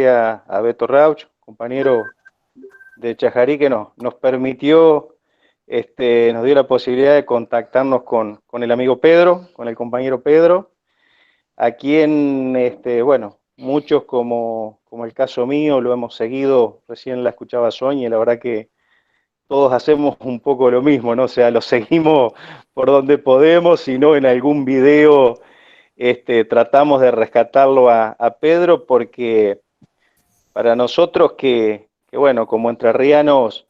a Beto Rauch, compañero de Chajarí, que nos permitió, nos dio la posibilidad de contactarnos con el amigo Pedro, con el compañero Pedro, a quien, bueno, muchos como el caso mío lo hemos seguido, recién la escuchaba Sonia, y la verdad que todos hacemos un poco lo mismo, ¿no? O sea, lo seguimos por donde podemos, si no en algún video tratamos de rescatarlo a Pedro, porque para nosotros bueno, como entrerrianos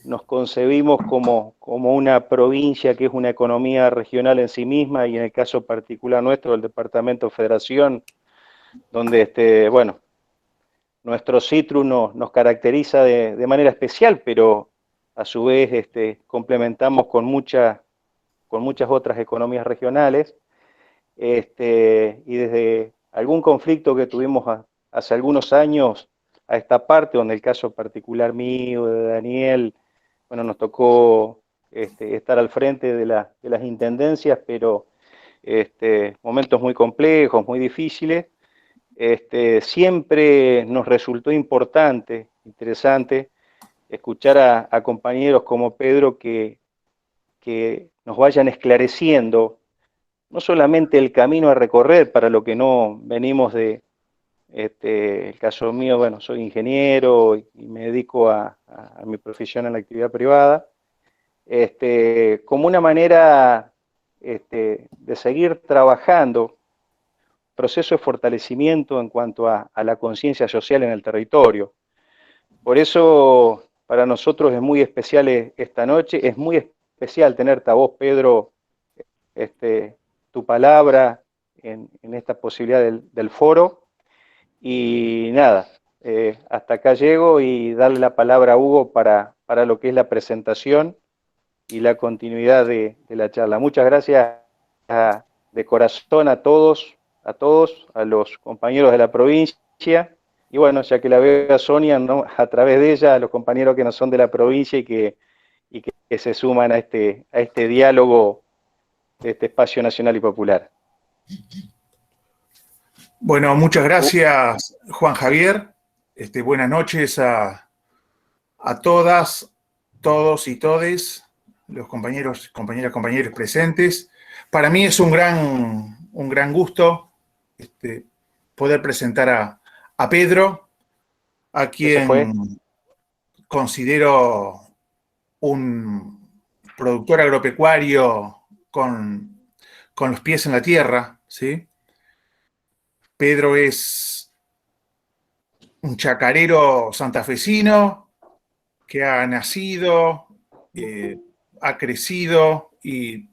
nos concebimos como una provincia que es una economía regional en sí misma, y en el caso particular nuestro, el departamento Federación, donde, bueno, nuestro citrus nos caracteriza de manera especial, pero a su vez complementamos con muchas otras economías regionales, y desde algún conflicto que tuvimos hace algunos años a esta parte, donde el caso particular mío, de Daniel, bueno, nos tocó estar al frente de las intendencias, pero momentos muy complejos, muy difíciles, siempre nos resultó importante, interesante, escuchar a compañeros como Pedro que nos vayan esclareciendo no solamente el camino a recorrer, para lo que no venimos el caso mío, bueno, soy ingeniero y me dedico a mi profesión en la actividad privada, como una manera de seguir trabajando, proceso de fortalecimiento en cuanto a la conciencia social en el territorio. Por eso para nosotros es muy especial esta noche, es muy especial tenerte a vos, Pedro, tu palabra en esta posibilidad del foro. Y nada, hasta acá llego, y darle la palabra a Hugo para lo que es la presentación y la continuidad de la charla. Muchas gracias de corazón a todos, a los compañeros de la provincia, y bueno, ya que la veo a Sonia, ¿no?, a través de ella, a los compañeros que no son de la provincia y que se suman a este diálogo de este espacio nacional y popular. Bueno, muchas gracias, Juan Javier. Buenas noches a todas, todos y todes, los compañeros, compañeros presentes. Para mí es un gran gusto poder presentar a Pedro, a quien considero un productor agropecuario con los pies en la tierra, ¿sí? Pedro es un chacarero santafesino que ha nacido, ha crecido y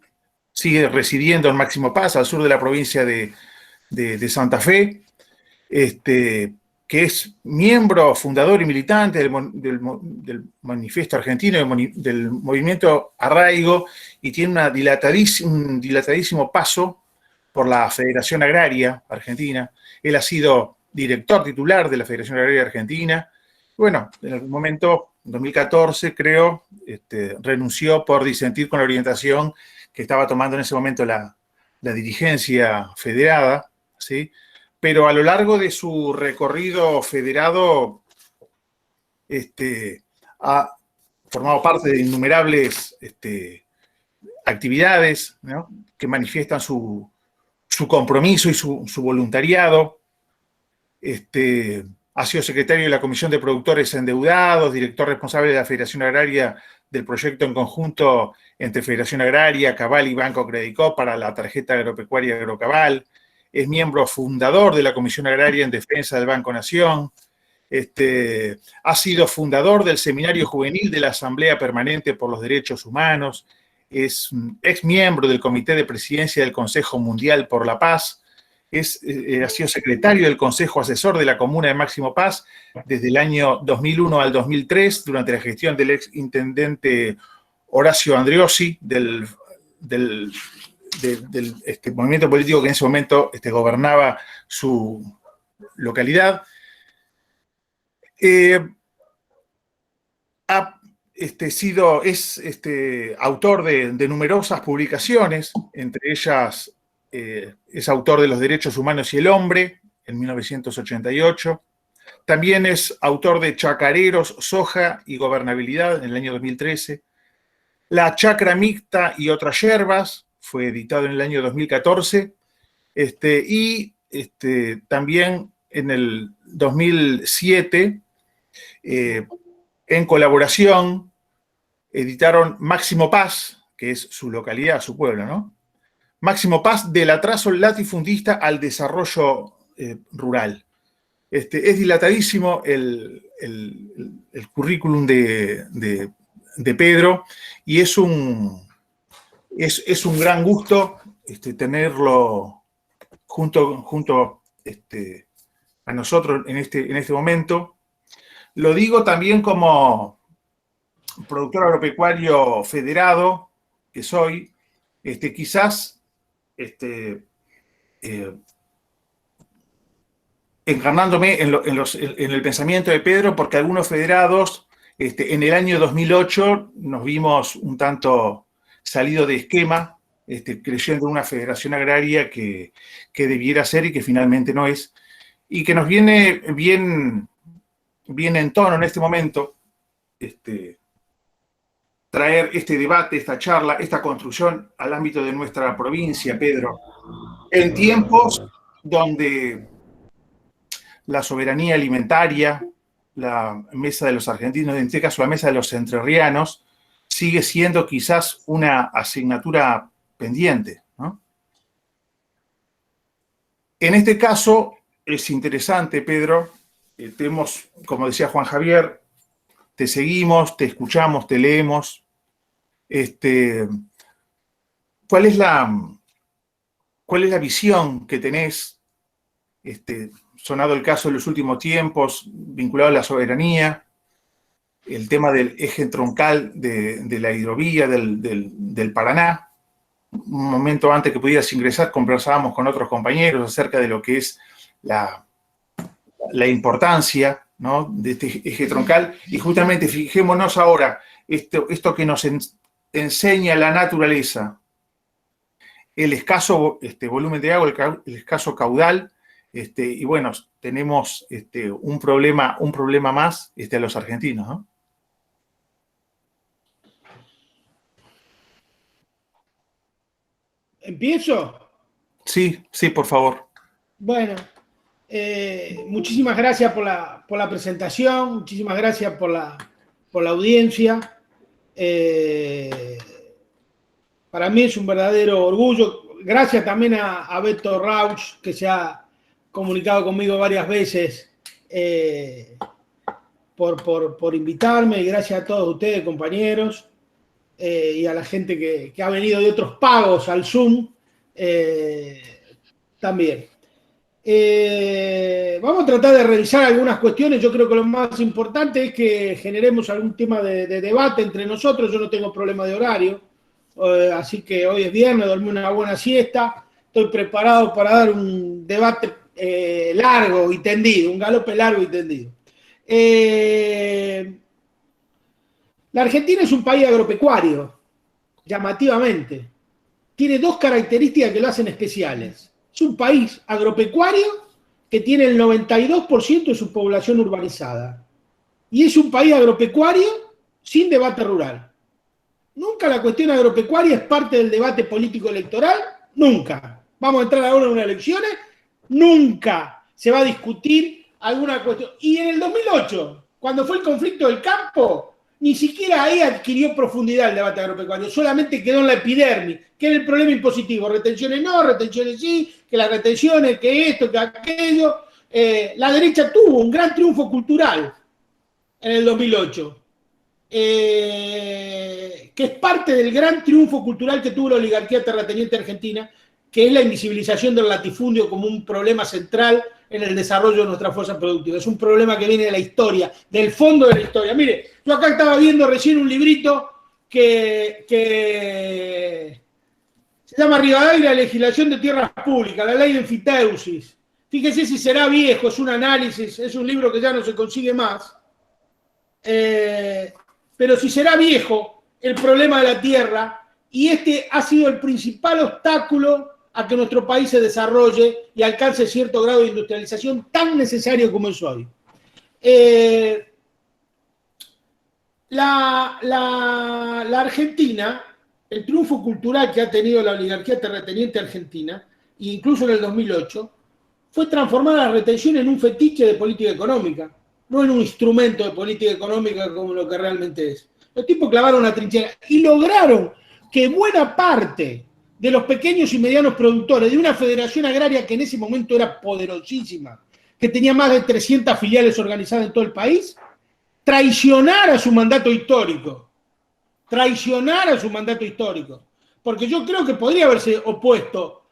sigue residiendo en Máximo Paz, al sur de la provincia de Santa Fe, que es miembro, fundador y militante del Manifiesto Argentino, del movimiento Arraigo, y tiene un dilatadísimo paso por la Federación Agraria Argentina. Él ha sido director titular de la Federación Agraria Argentina. Bueno, en algún momento, en 2014, creo, renunció por disentir con la orientación que estaba tomando en ese momento la dirigencia federada, ¿sí? Pero a lo largo de su recorrido federado, ha formado parte de innumerables actividades, ¿no?, que manifiestan su compromiso y su voluntariado. Ha sido secretario de la Comisión de Productores Endeudados, director responsable de la Federación Agraria del proyecto en conjunto entre Federación Agraria, Cabal y Banco Credicop para la tarjeta agropecuaria Agrocabal. Es miembro fundador de la Comisión Agraria en Defensa del Banco Nación. Ha sido fundador del Seminario Juvenil de la Asamblea Permanente por los Derechos Humanos. Es ex miembro del Comité de Presidencia del Consejo Mundial por la Paz. Ha sido secretario del Consejo Asesor de la Comuna de Máximo Paz desde el año 2001 al 2003, durante la gestión del ex intendente Horacio Andreossi, del movimiento político que en ese momento gobernaba su localidad. Es autor de numerosas publicaciones, entre ellas es autor de Los Derechos Humanos y el Hombre, en 1988, También es autor de Chacareros, Soja y Gobernabilidad en el año 2013. La Chacra Mixta y otras yerbas, fue editado en el año 2014. También en el 2007, en colaboración, editaron Máximo Paz, que es su localidad, su pueblo, ¿no? Máximo Paz, del atraso latifundista al desarrollo rural. Es dilatadísimo el currículum de Pedro, y es un gran gusto tenerlo junto a nosotros en este momento. Lo digo también como productor agropecuario federado que soy, quizás encarnándome en el pensamiento de Pedro, porque algunos federados en el año 2008 nos vimos un tanto salido de esquema, creyendo en una federación agraria que debiera ser y que finalmente no es, y que nos viene bien en tono en este momento traer este debate, esta charla, esta construcción al ámbito de nuestra provincia, Pedro, en tiempos donde la soberanía alimentaria, la mesa de los argentinos, en este caso la mesa de los entrerrianos, sigue siendo quizás una asignatura pendiente, ¿no? En este caso es interesante, Pedro, como decía Juan Javier, te seguimos, te escuchamos, te leemos. ¿Cuál es la visión que tenés? Sonado el caso en los últimos tiempos, vinculado a la soberanía, el tema del eje troncal de la hidrovía del Paraná. Un momento antes que pudieras ingresar, conversábamos con otros compañeros acerca de lo que es la importancia, ¿no?, de este eje troncal. Y justamente fijémonos ahora, esto que nos enseña la naturaleza, el escaso volumen de agua, el escaso caudal, y bueno, tenemos un problema más a los argentinos, ¿no? ¿Empiezo? Sí, por favor. Bueno, muchísimas gracias por la presentación, muchísimas gracias por la audiencia. Para mí es un verdadero orgullo. Gracias también a Beto Rauch, que se ha comunicado conmigo varias veces, por invitarme, y gracias a todos ustedes, compañeros, y a la gente que ha venido de otros pagos al Zoom también. Vamos a tratar de revisar algunas cuestiones. Yo creo que lo más importante es que generemos algún tema de debate entre nosotros. Yo no tengo problema de horario, así que hoy es viernes, dormí una buena siesta, estoy preparado para dar un debate largo y tendido, un galope largo y tendido. La Argentina es un país agropecuario, llamativamente. Tiene dos características que lo hacen especiales. Es un país agropecuario que tiene el 92% de su población urbanizada. Y es un país agropecuario sin debate rural. Nunca la cuestión agropecuaria es parte del debate político electoral, nunca. Vamos a entrar ahora en unas elecciones, nunca se va a discutir alguna cuestión. Y en el 2008, cuando fue el conflicto del campo, ni siquiera ahí adquirió profundidad el debate agropecuario, solamente quedó en la epidermis, que era el problema impositivo. Retenciones no, retenciones sí, que las retenciones, que esto, que aquello. La derecha tuvo un gran triunfo cultural en el 2008, que es parte del gran triunfo cultural que tuvo la oligarquía terrateniente argentina, que es la invisibilización del latifundio como un problema central en el desarrollo de nuestra fuerza productiva. Es un problema que viene de la historia, del fondo de la historia. Mire, yo acá estaba viendo recién un librito que se llama Rivadavia, legislación de tierras públicas, la ley de enfiteusis. Fíjese si será viejo, es un análisis, es un libro que ya no se consigue más. Pero si será viejo el problema de la tierra, y este ha sido el principal obstáculo a que nuestro país se desarrolle y alcance cierto grado de industrialización tan necesario como es hoy. La Argentina, el triunfo cultural que ha tenido la oligarquía terrateniente argentina, incluso en el 2008, fue transformar la retención en un fetiche de política económica, no en un instrumento de política económica como lo que realmente es. Los tipos clavaron una trinchera y lograron que buena parte de los pequeños y medianos productores de una federación agraria que en ese momento era poderosísima, que tenía más de 300 filiales organizadas en todo el país, traicionara su mandato histórico. Traicionara su mandato histórico. Porque yo creo que podría haberse opuesto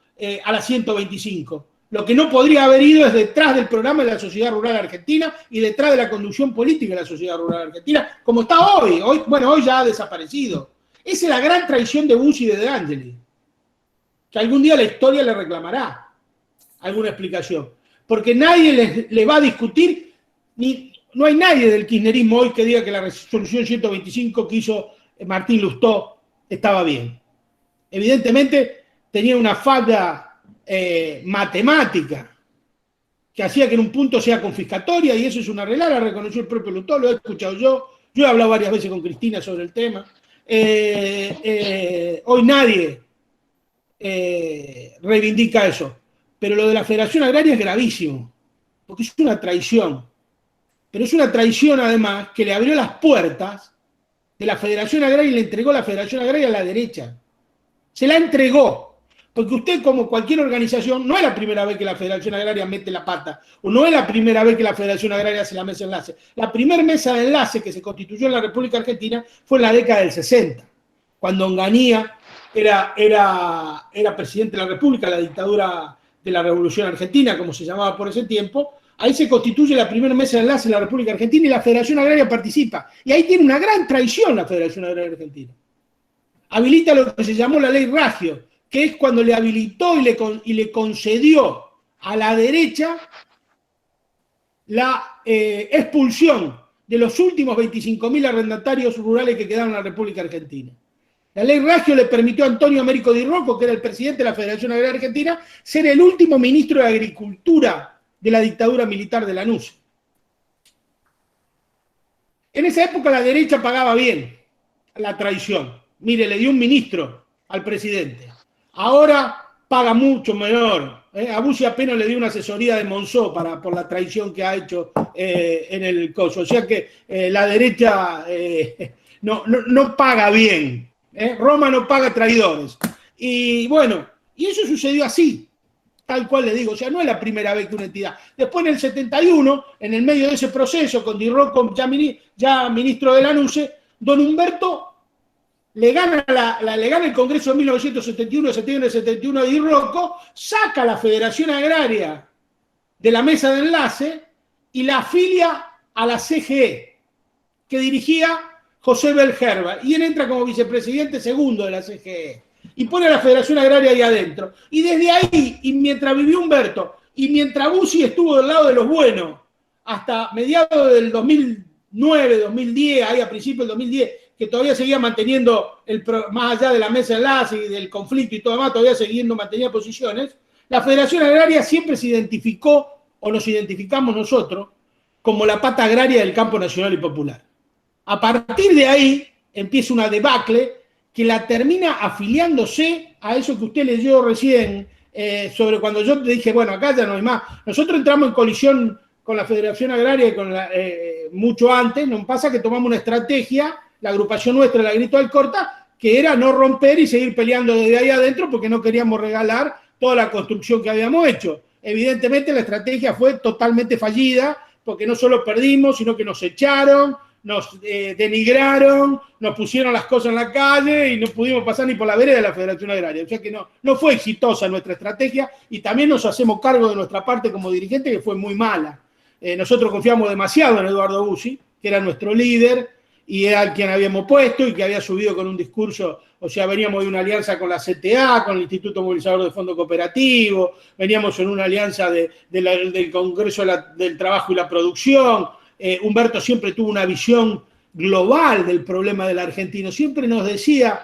a la 125. Lo que no podría haber ido es detrás del programa de la Sociedad Rural Argentina y detrás de la conducción política de la Sociedad Rural Argentina, como está hoy. Hoy ya ha desaparecido. Esa es la gran traición de Bussi y de De Angeli. Que algún día la historia le reclamará alguna explicación. Porque nadie les va a discutir, no hay nadie del kirchnerismo hoy que diga que la resolución 125 que hizo Martín Lustó estaba bien. Evidentemente tenía una falla matemática que hacía que en un punto sea confiscatoria, y eso es una regla, la reconoció el propio Lustó, lo he escuchado yo he hablado varias veces con Cristina sobre el tema. Hoy nadie reivindica eso, pero lo de la Federación Agraria es gravísimo, porque es una traición, pero es una traición además que le abrió las puertas de la Federación Agraria y le entregó la Federación Agraria a la derecha. Se la entregó. Porque usted, como cualquier organización, no es la primera vez que la Federación Agraria mete la pata, o no es la primera vez que la Federación Agraria hace la mesa de enlace. La primera mesa de enlace que se constituyó en la República Argentina fue en la década del 60, cuando Onganía era presidente de la República, la dictadura de la Revolución Argentina, como se llamaba por ese tiempo. Ahí se constituye la primera mesa de enlace en la República Argentina y la Federación Agraria participa. Y ahí tiene una gran traición la Federación Agraria Argentina. Habilita lo que se llamó la ley Raggio, que es cuando le habilitó y le concedió a la derecha la expulsión de los últimos 25.000 arrendatarios rurales que quedaron en la República Argentina. La ley Raggio le permitió a Antonio Américo Di Rocco, que era el presidente de la Federación Agraria Argentina, ser el último ministro de Agricultura de la dictadura militar de Lanús. En esa época la derecha pagaba bien la traición. Mire, le dio un ministro al presidente. Ahora paga mucho menor. A Bussi apenas le dio una asesoría de Monzó por la traición que ha hecho en el coso. O sea que la derecha no paga bien. Roma no paga traidores. Y bueno, y eso sucedió así, tal cual le digo. O sea, no es la primera vez que una entidad. Después en el 71, en el medio de ese proceso, con Di Rocco ya ministro de Lanús, don Humberto le gana el Congreso de 1971, septiembre de 71 a Di Rocco, saca la Federación Agraria de la mesa de enlace y la afilia a la CGE, que dirigía José Belgerba, y él entra como vicepresidente segundo de la CGE, y pone a la Federación Agraria ahí adentro. Y desde ahí, y mientras vivió Humberto, y mientras Bussi estuvo del lado de los buenos, hasta mediados del 2009, 2010, ahí a principios del 2010, que todavía seguía manteniendo, más allá de la mesa de enlace y del conflicto y todo más, todavía mantenía posiciones, la Federación Agraria siempre se identificó, o nos identificamos nosotros, como la pata agraria del campo nacional y popular. A partir de ahí empieza una debacle que la termina afiliándose a eso que usted leyó recién, sobre cuando yo te dije, bueno, acá ya no hay más. Nosotros entramos en colisión con la Federación Agraria mucho antes. Nos pasa que tomamos una estrategia, la agrupación nuestra, la Grito Alcorta, que era no romper y seguir peleando desde ahí adentro porque no queríamos regalar toda la construcción que habíamos hecho. Evidentemente la estrategia fue totalmente fallida porque no solo perdimos, sino que nos echaron, nos denigraron, nos pusieron las cosas en la calle y no pudimos pasar ni por la vereda de la Federación Agraria. O sea que no fue exitosa nuestra estrategia, y también nos hacemos cargo de nuestra parte como dirigente, que fue muy mala. Nosotros confiamos demasiado en Eduardo Bussi, que era nuestro líder y era al quien habíamos puesto y que había subido con un discurso. O sea, veníamos de una alianza con la CTA, con el Instituto Movilizador de Fondo Cooperativo, veníamos en una alianza del Congreso del Trabajo y la Producción. Humberto siempre tuvo una visión global del problema del argentino. Siempre nos decía,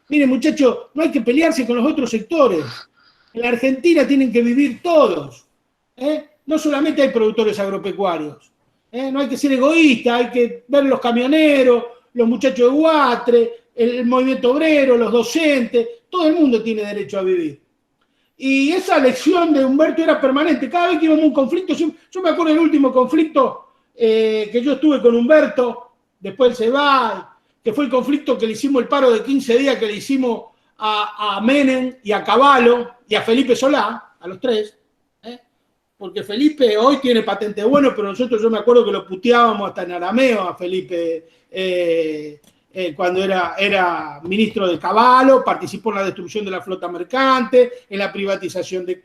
miren muchachos, no hay que pelearse con los otros sectores. En la Argentina tienen que vivir todos. No solamente hay productores agropecuarios. No hay que ser egoísta, hay que ver los camioneros, los muchachos de Guatre, el movimiento obrero, los docentes, todo el mundo tiene derecho a vivir. Y esa lección de Humberto era permanente. Cada vez que íbamos a un conflicto, yo me acuerdo del último conflicto que yo estuve con Humberto, después se va, que fue el conflicto que le hicimos, el paro de 15 días que le hicimos a Menem y a Cavallo y a Felipe Solá, a los tres, porque Felipe hoy tiene patente bueno, pero nosotros, yo me acuerdo que lo puteábamos hasta en arameo a Felipe cuando era ministro de Cavallo, participó en la destrucción de la flota mercante, en la privatización de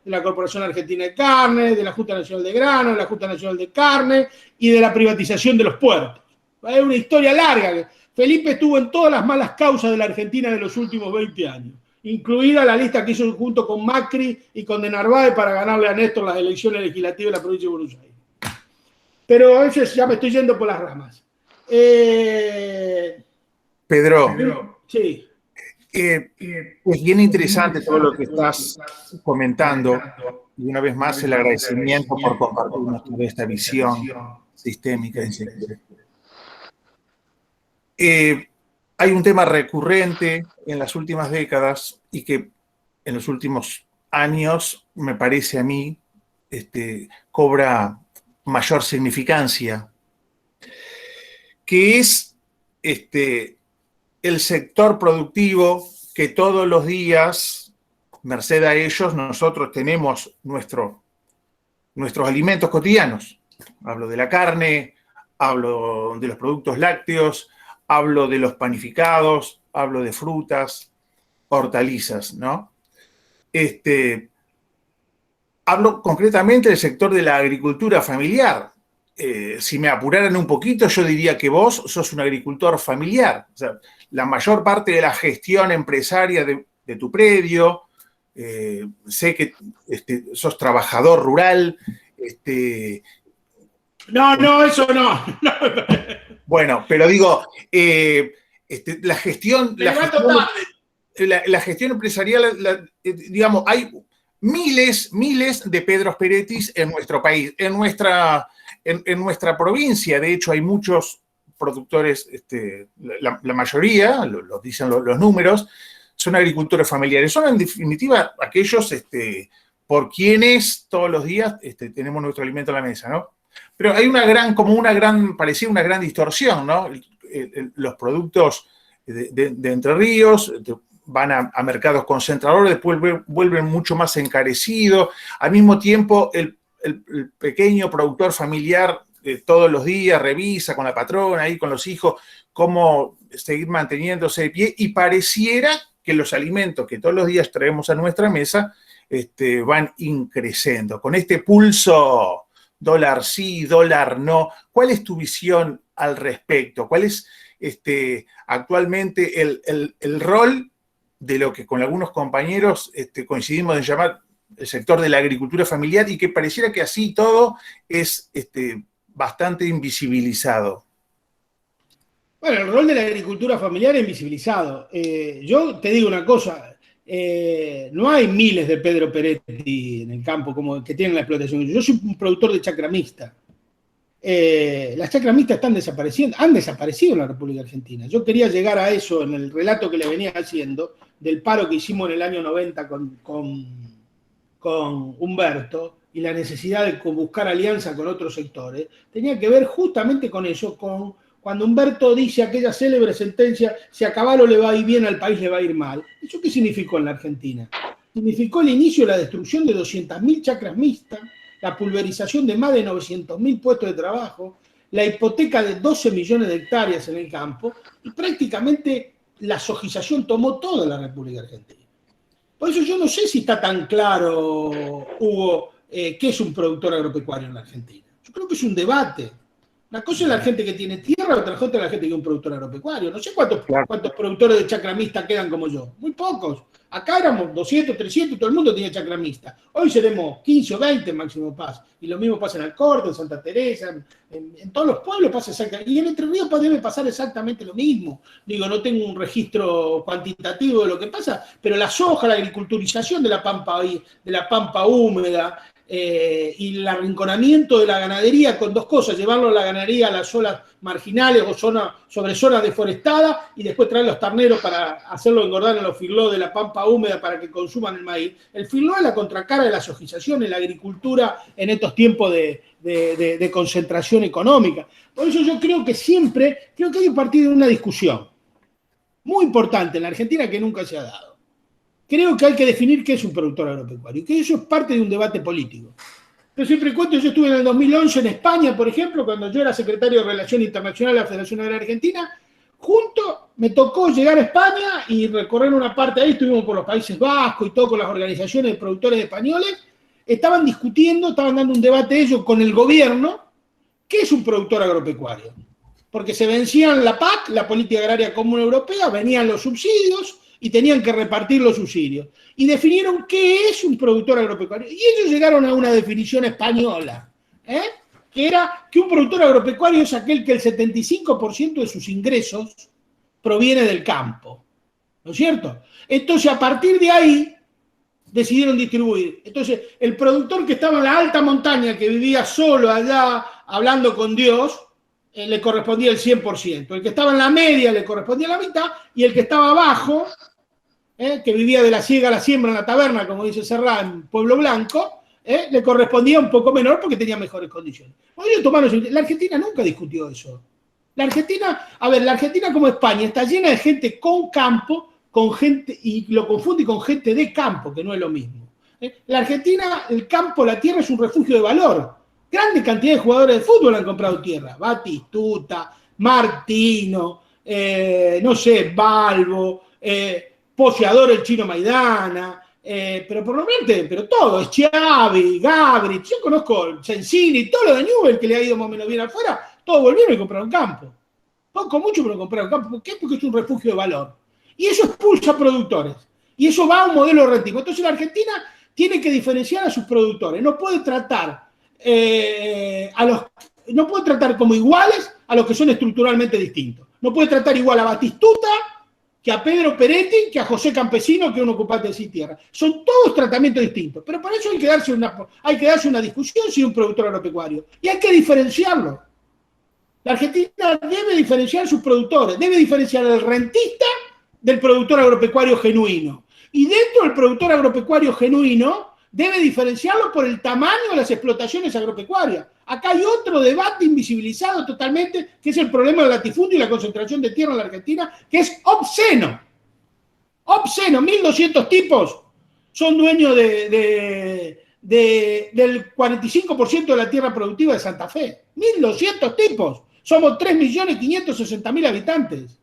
la Corporación Argentina de Carne, de la Junta Nacional de Grano, de la Junta Nacional de Carne y de la privatización de los puertos. Es una historia larga. Felipe estuvo en todas las malas causas de la Argentina de los últimos 20 años, incluida la lista que hizo junto con Macri y con De Narváez para ganarle a Néstor las elecciones legislativas de la provincia de Buenos Aires. Pero a veces ya me estoy yendo por las ramas. Pedro, sí. Es bien interesante todo lo que estás comentando, y una vez más el agradecimiento por compartirnos toda esta visión sistémica. Hay un tema recurrente en las últimas décadas y que en los últimos años, me parece a mí, cobra mayor significancia, que es el sector productivo que todos los días, merced a ellos, nosotros tenemos nuestros alimentos cotidianos. Hablo de la carne, hablo de los productos lácteos, hablo de los panificados, hablo de frutas, hortalizas, ¿no? Hablo concretamente del sector de la agricultura familiar. Si me apuraran un poquito, yo diría que vos sos un agricultor familiar. O sea, la mayor parte de la gestión empresaria de tu predio, sé que sos trabajador rural. No, eso no. Bueno, pero digo, la gestión empresarial, digamos, hay miles de Pedros Perettis en nuestro país, en nuestra provincia. De hecho, hay muchos productores, la mayoría, lo dicen los números, son agricultores familiares. Son, en definitiva, aquellos por quienes todos los días tenemos nuestro alimento en la mesa, ¿no? Pero hay parecía una gran distorsión, ¿no? Los productos de Entre Ríos van a mercados concentradores, después vuelven mucho más encarecidos. Al mismo tiempo, el pequeño productor familiar todos los días revisa con la patrona, ahí con los hijos, cómo seguir manteniéndose de pie, y pareciera que los alimentos que todos los días traemos a nuestra mesa van increciendo. Con este pulso dólar sí, dólar no, ¿cuál es tu visión al respecto? ¿Cuál es actualmente el rol de lo que con algunos compañeros coincidimos en llamar el sector de la agricultura familiar, y que pareciera que así todo es bastante invisibilizado? Bueno, el rol de la agricultura familiar es invisibilizado. Yo te digo una cosa, no hay miles de Pedro Peretti en el campo como que tienen la explotación. Yo soy un productor de chacra mixta. Las chacras mixtas están desapareciendo, han desaparecido en la República Argentina. Yo quería llegar a eso en el relato que le venía haciendo del paro que hicimos en el año 90 con Humberto y la necesidad de buscar alianza con otros sectores. Tenía que ver justamente con eso, con cuando Humberto dice aquella célebre sentencia: si a Cavallo le va a ir bien, al país le va a ir mal. ¿Eso qué significó en la Argentina? Significó el inicio de la destrucción de 200.000 chacras mixtas, la pulverización de más de 900.000 puestos de trabajo, la hipoteca de 12 millones de hectáreas en el campo, y prácticamente la sojización tomó toda la República Argentina. Por eso yo no sé si está tan claro, Hugo, qué es un productor agropecuario en la Argentina. Yo creo que es un debate. Una cosa es la gente que tiene tierra, otra cosa es la gente que es un productor agropecuario. No sé cuántos productores de chacra mixta quedan como yo. Muy pocos. Acá éramos 200, 300, todo el mundo tenía chacra mixta. Hoy seremos 15 o 20 máximo paz. Y lo mismo pasa en Alcorte, en Santa Teresa, en todos los pueblos pasa exactamente. Y en Entre Ríos debe pasar exactamente lo mismo. Digo, no tengo un registro cuantitativo de lo que pasa, pero la soja, la agriculturización de la pampa húmeda, y el arrinconamiento de la ganadería con dos cosas, llevarlo a la ganadería a las zonas marginales o sobre zonas deforestadas y después traer los terneros para hacerlo engordar en los filó de la pampa húmeda para que consuman el maíz. El filó es la contracara de la sojización en la agricultura en estos tiempos de concentración económica. Por eso yo creo que hay que partir de una discusión muy importante en la Argentina que nunca se ha dado. Creo que hay que definir qué es un productor agropecuario y que eso es parte de un debate político. Yo siempre cuento, yo estuve en el 2011 en España, por ejemplo, cuando yo era secretario de Relaciones Internacionales de la Federación Agraria Argentina, me tocó llegar a España y recorrer una parte ahí, estuvimos por los Países Vascos y todo con las organizaciones de productores españoles, estaban dando un debate ellos con el gobierno, ¿qué es un productor agropecuario? Porque se vencían la PAC, la Política Agraria Común Europea, venían los subsidios y tenían que repartir los subsidios. Y definieron qué es un productor agropecuario. Y ellos llegaron a una definición española, que era que un productor agropecuario es aquel que el 75% de sus ingresos proviene del campo. ¿No es cierto? Entonces, a partir de ahí, decidieron distribuir. Entonces, el productor que estaba en la alta montaña, que vivía solo allá, hablando con Dios, le correspondía el 100%. El que estaba en la media le correspondía la mitad, y el que estaba abajo, que vivía de la siega a la siembra en la taberna, como dice Serrá, en Pueblo Blanco, le correspondía un poco menor porque tenía mejores condiciones. La Argentina nunca discutió eso. La Argentina como España está llena de gente con campo, con gente, y lo confunde con gente de campo, que no es lo mismo. La Argentina, el campo, la tierra es un refugio de valor. Grande cantidad de jugadores de fútbol han comprado tierra. Batistuta, Martino, no sé, Balbo, Poseador el Chino Maidana, pero todo, Schiavi, Gabri, yo conozco Sensini, todo lo de Newell que le ha ido más o menos bien afuera, todos volvieron y compraron campo. Poco, mucho, pero compraron campo. ¿Por qué? Porque es un refugio de valor. Y eso expulsa productores. Y eso va a un modelo rentable. Entonces la Argentina tiene que diferenciar a sus productores. No puede tratar como iguales a los que son estructuralmente distintos. No puede tratar igual a Batistuta que a Pedro Peretti, que a José Campesino, que a un ocupante de sin tierra. Son todos tratamientos distintos. Pero para eso hay que darse una discusión si un productor agropecuario. Y hay que diferenciarlo. La Argentina debe diferenciar a sus productores, debe diferenciar al rentista del productor agropecuario genuino. Y dentro del productor agropecuario genuino, debe diferenciarlo por el tamaño de las explotaciones agropecuarias. Acá hay otro debate invisibilizado totalmente, que es el problema del latifundio y la concentración de tierra en la Argentina, que es obsceno. Obsceno, 1.200 tipos son dueños del 45% de la tierra productiva de Santa Fe. 1.200 tipos. Somos 3.560.000 habitantes.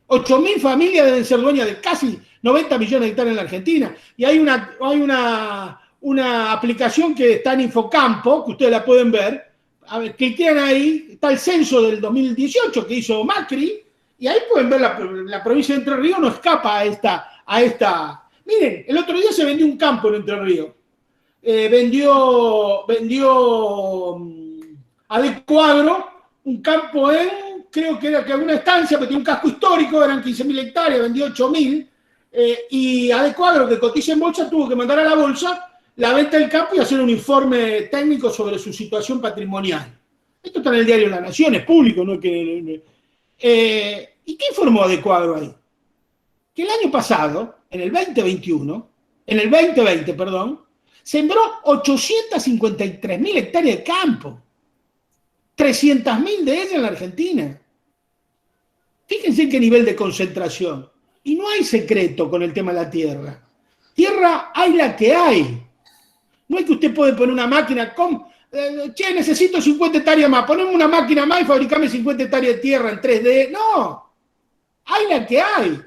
8.000 familias deben ser dueñas de casi 90 millones de hectáreas en la Argentina. Y hay una aplicación que está en Infocampo, que ustedes la pueden ver. A ver, cliquean ahí, está el censo del 2018 que hizo Macri, y ahí pueden ver la provincia de Entre Ríos no escapa a esta. Miren, el otro día se vendió un campo en Entre Ríos. Vendió Adecuagro un campo creo que era una estancia, pero tiene un casco histórico, eran 15.000 hectáreas, vendió 8.000, y Adecuagro, que cotiza en bolsa, tuvo que mandar a la bolsa la venta del campo y hacer un informe técnico sobre su situación patrimonial. Esto está en el diario La Nación, es público, ¿no? ¿Y qué informó Adecuagro ahí? Que el año pasado, en el 2020, sembró 853.000 hectáreas de campo. 300.000 de ellas en la Argentina. Fíjense qué nivel de concentración. Y no hay secreto con el tema de la tierra. Tierra hay la que hay. No es que usted puede poner una máquina necesito 50 hectáreas más, poneme una máquina más y fabricame 50 hectáreas de tierra en 3D. No, hay la que hay.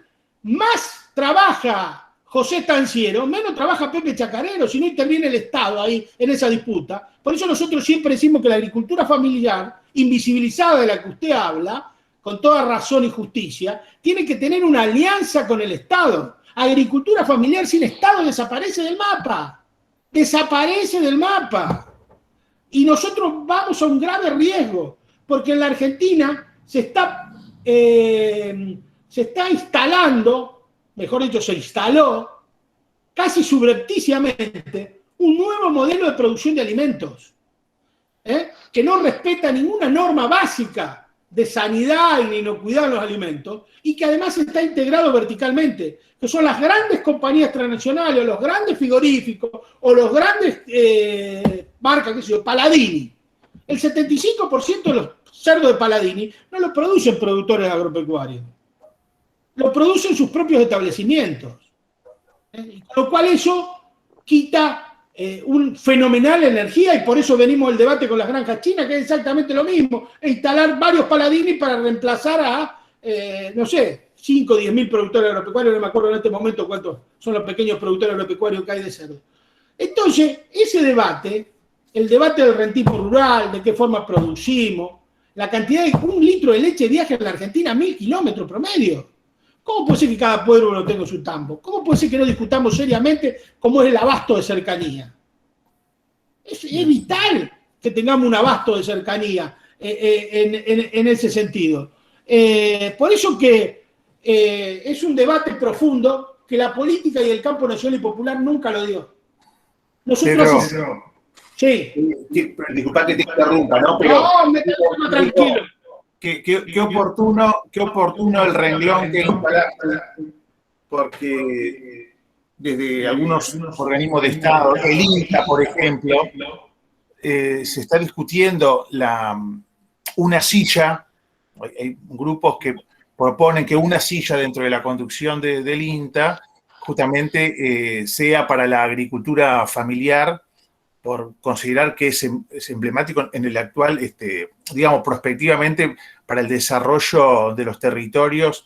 Más trabaja José Tanciero, menos trabaja Pepe Chacarero, si no interviene el Estado ahí en esa disputa. Por eso nosotros siempre decimos que la agricultura familiar, invisibilizada de la que usted habla, con toda razón y justicia, tiene que tener una alianza con el Estado. Agricultura familiar sin Estado desaparece del mapa. Desaparece del mapa. Y nosotros vamos a un grave riesgo, porque en la Argentina se está instalando, mejor dicho, se instaló casi subrepticiamente un nuevo modelo de producción de alimentos, que no respeta ninguna norma básica de sanidad y de inocuidad en los alimentos, y que además está integrado verticalmente, que son las grandes compañías transnacionales, o los grandes frigoríficos, o los grandes marcas, qué sé yo, Paladini. El 75% de los cerdos de Paladini no lo producen productores agropecuarios, lo producen sus propios establecimientos. Con lo cual eso quita un fenomenal energía, y por eso venimos al debate con las granjas chinas, que es exactamente lo mismo, instalar varios Paladini para reemplazar a, no sé, 5 o 10 mil productores agropecuarios, no me acuerdo en este momento cuántos son los pequeños productores agropecuarios que hay de cerdo. Entonces, ese debate, el debate del rentismo rural, de qué forma producimos, la cantidad de 1 litro de leche viaja en la Argentina a 1000 kilómetros promedio. ¿Cómo puede ser que cada pueblo no tenga su tambo? ¿Cómo puede ser que no discutamos seriamente cómo es el abasto de cercanía? Es vital que tengamos un abasto de cercanía en ese sentido. Por eso que es un debate profundo que la política y el campo nacional y popular nunca lo dio. Nosotros... Pedro, sí. Disculpa que te interrumpa, ¿no? Pero, no, me quedo tranquilo. Qué oportuno el renglón que instalaste, porque desde algunos organismos de Estado, el INTA, por ejemplo, se está discutiendo una silla. Hay grupos que proponen que una silla dentro de la conducción del INTA justamente sea para la agricultura familiar, por considerar que es emblemático en el actual, digamos, prospectivamente para el desarrollo de los territorios,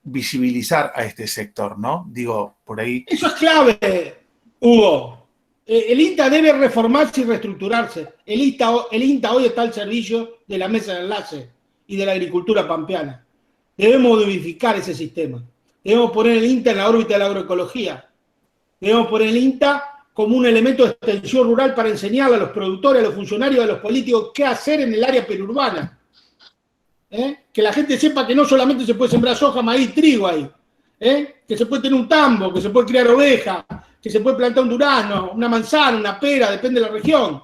visibilizar a este sector, ¿no? Digo, por ahí. Eso es clave, Hugo. El INTA debe reformarse y reestructurarse. El INTA hoy está al servicio de la mesa de enlace y de la agricultura pampeana. Debemos modificar ese sistema. Debemos poner el INTA en la órbita de la agroecología. Debemos poner el INTA como un elemento de extensión rural para enseñarle a los productores, a los funcionarios, a los políticos qué hacer en el área periurbana. Que la gente sepa que no solamente se puede sembrar soja, maíz, trigo ahí, que se puede tener un tambo, que se puede criar ovejas, que se puede plantar un durazno, una manzana, una pera, depende de la región.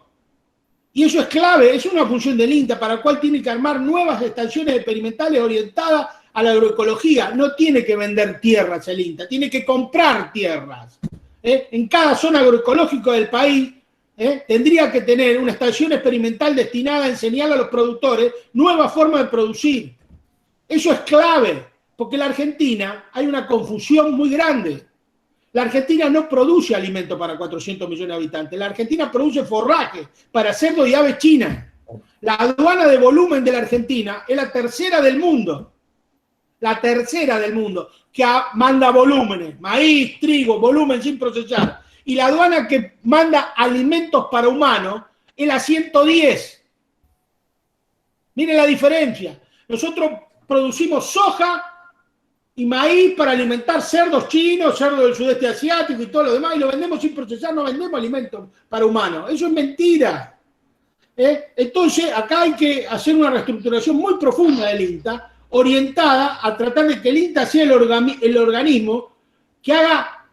Y eso es clave, es una función del INTA para la cual tiene que armar nuevas estaciones experimentales orientadas a la agroecología. No tiene que vender tierras el INTA, tiene que comprar tierras. En cada zona agroecológica del país tendría que tener una estación experimental destinada a enseñar a los productores nuevas formas de producir. Eso es clave, porque en la Argentina hay una confusión muy grande. La Argentina no produce alimento para 400 millones de habitantes. La Argentina produce forraje para cerdo y aves chinas. La aduana de volumen de la Argentina es la tercera del mundo. La tercera del mundo, que manda volúmenes, maíz, trigo, volumen sin procesar. Y la aduana que manda alimentos para humanos es la 110. Miren la diferencia. Nosotros producimos soja y maíz para alimentar cerdos chinos, cerdos del sudeste asiático y todo lo demás, y lo vendemos sin procesar, no vendemos alimentos para humanos. Eso es mentira. Entonces, acá hay que hacer una reestructuración muy profunda del INTA, orientada a tratar de que el INTA sea el organismo que haga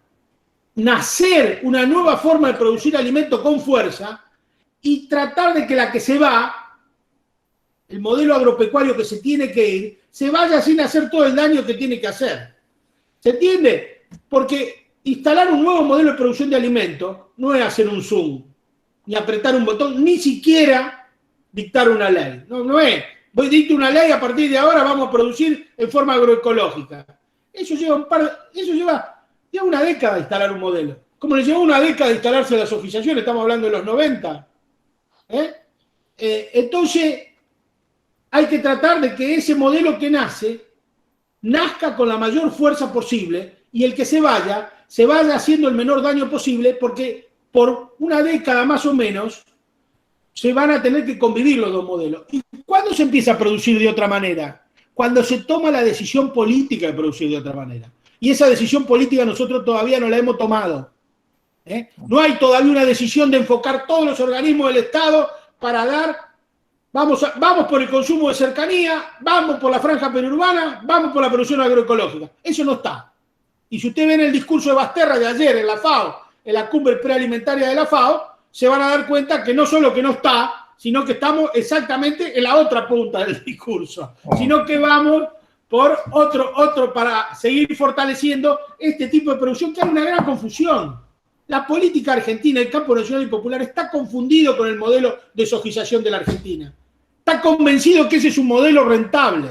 nacer una nueva forma de producir alimentos con fuerza y tratar de que la que se va, el modelo agropecuario que se tiene que ir, se vaya sin hacer todo el daño que tiene que hacer. ¿Se entiende? Porque instalar un nuevo modelo de producción de alimentos no es hacer un zoom, ni apretar un botón, ni siquiera dictar una ley. No es. Voy a dictar una ley, a partir de ahora vamos a producir en forma agroecológica. Eso lleva una década de instalar un modelo. Como le llevó una década de instalarse las oficiaciones, estamos hablando de los 90. Entonces, hay que tratar de que ese modelo que nazca con la mayor fuerza posible, y el que se vaya haciendo el menor daño posible, porque por una década más o menos se van a tener que convivir los dos modelos. ¿Y cuándo se empieza a producir de otra manera? Cuando se toma la decisión política de producir de otra manera. Y esa decisión política nosotros todavía no la hemos tomado. No hay todavía una decisión de enfocar todos los organismos del Estado para dar, vamos por el consumo de cercanía, vamos por la franja periurbana, vamos por la producción agroecológica. Eso no está. Y si usted ve en el discurso de Basterra de ayer, en la FAO, en la cumbre prealimentaria de la FAO, se van a dar cuenta que no solo que no está, sino que estamos exactamente en la otra punta del discurso, sino que vamos por otro para seguir fortaleciendo este tipo de producción, que hay una gran confusión. La política argentina, el campo nacional y popular, está confundido con el modelo de sojización de la Argentina. Está convencido que ese es un modelo rentable,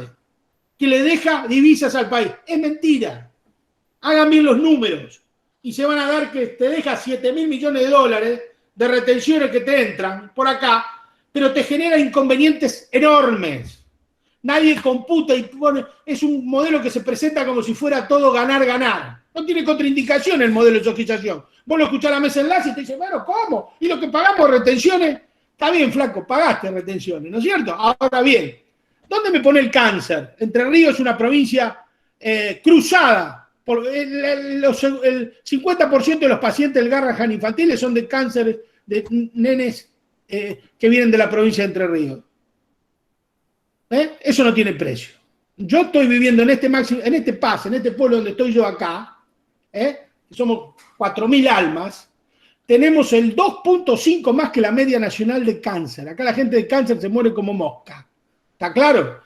que le deja divisas al país. Es mentira. Hagan bien los números y se van a dar que te deja 7.000 millones de dólares de retenciones que te entran por acá, pero te genera inconvenientes enormes. Nadie computa y pone, es un modelo que se presenta como si fuera todo ganar, ganar. No tiene contraindicación el modelo de sojización. Vos lo escuchás a la mesa enlace y te dicen, bueno, ¿cómo? Y lo que pagamos retenciones, está bien, flaco, pagaste retenciones, ¿no es cierto? Ahora bien, ¿dónde me pone el cáncer? Entre Ríos es una provincia cruzada. El 50% de los pacientes del Garrahan infantiles son de cáncer de nenes que vienen de la provincia de Entre Ríos. Eso no tiene precio. Yo estoy viviendo en este pueblo donde estoy yo acá, que somos 4.000 almas, tenemos el 2.5 más que la media nacional de cáncer. Acá la gente de cáncer se muere como mosca. ¿Está claro?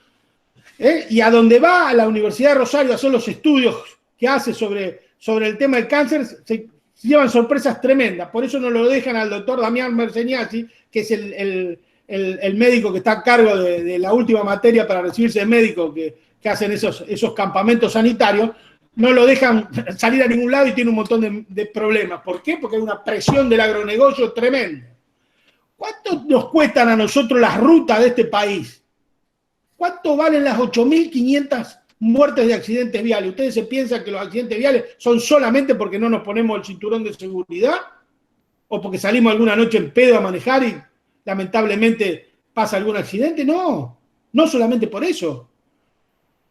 Y a donde va a la Universidad de Rosario a hacer los estudios que hace sobre el tema del cáncer, se llevan sorpresas tremendas. Por eso no lo dejan al doctor Damián Merceniazzi, que es el médico que está a cargo de la última materia para recibirse de médico, que hacen esos campamentos sanitarios. No lo dejan salir a ningún lado y tiene un montón de problemas. ¿Por qué? Porque hay una presión del agronegocio tremenda. ¿Cuánto nos cuestan a nosotros las rutas de este país? ¿Cuánto valen las 8.500 muertes de accidentes viales? ¿Ustedes se piensan que los accidentes viales son solamente porque no nos ponemos el cinturón de seguridad? ¿O porque salimos alguna noche en pedo a manejar y lamentablemente pasa algún accidente? No, no solamente por eso.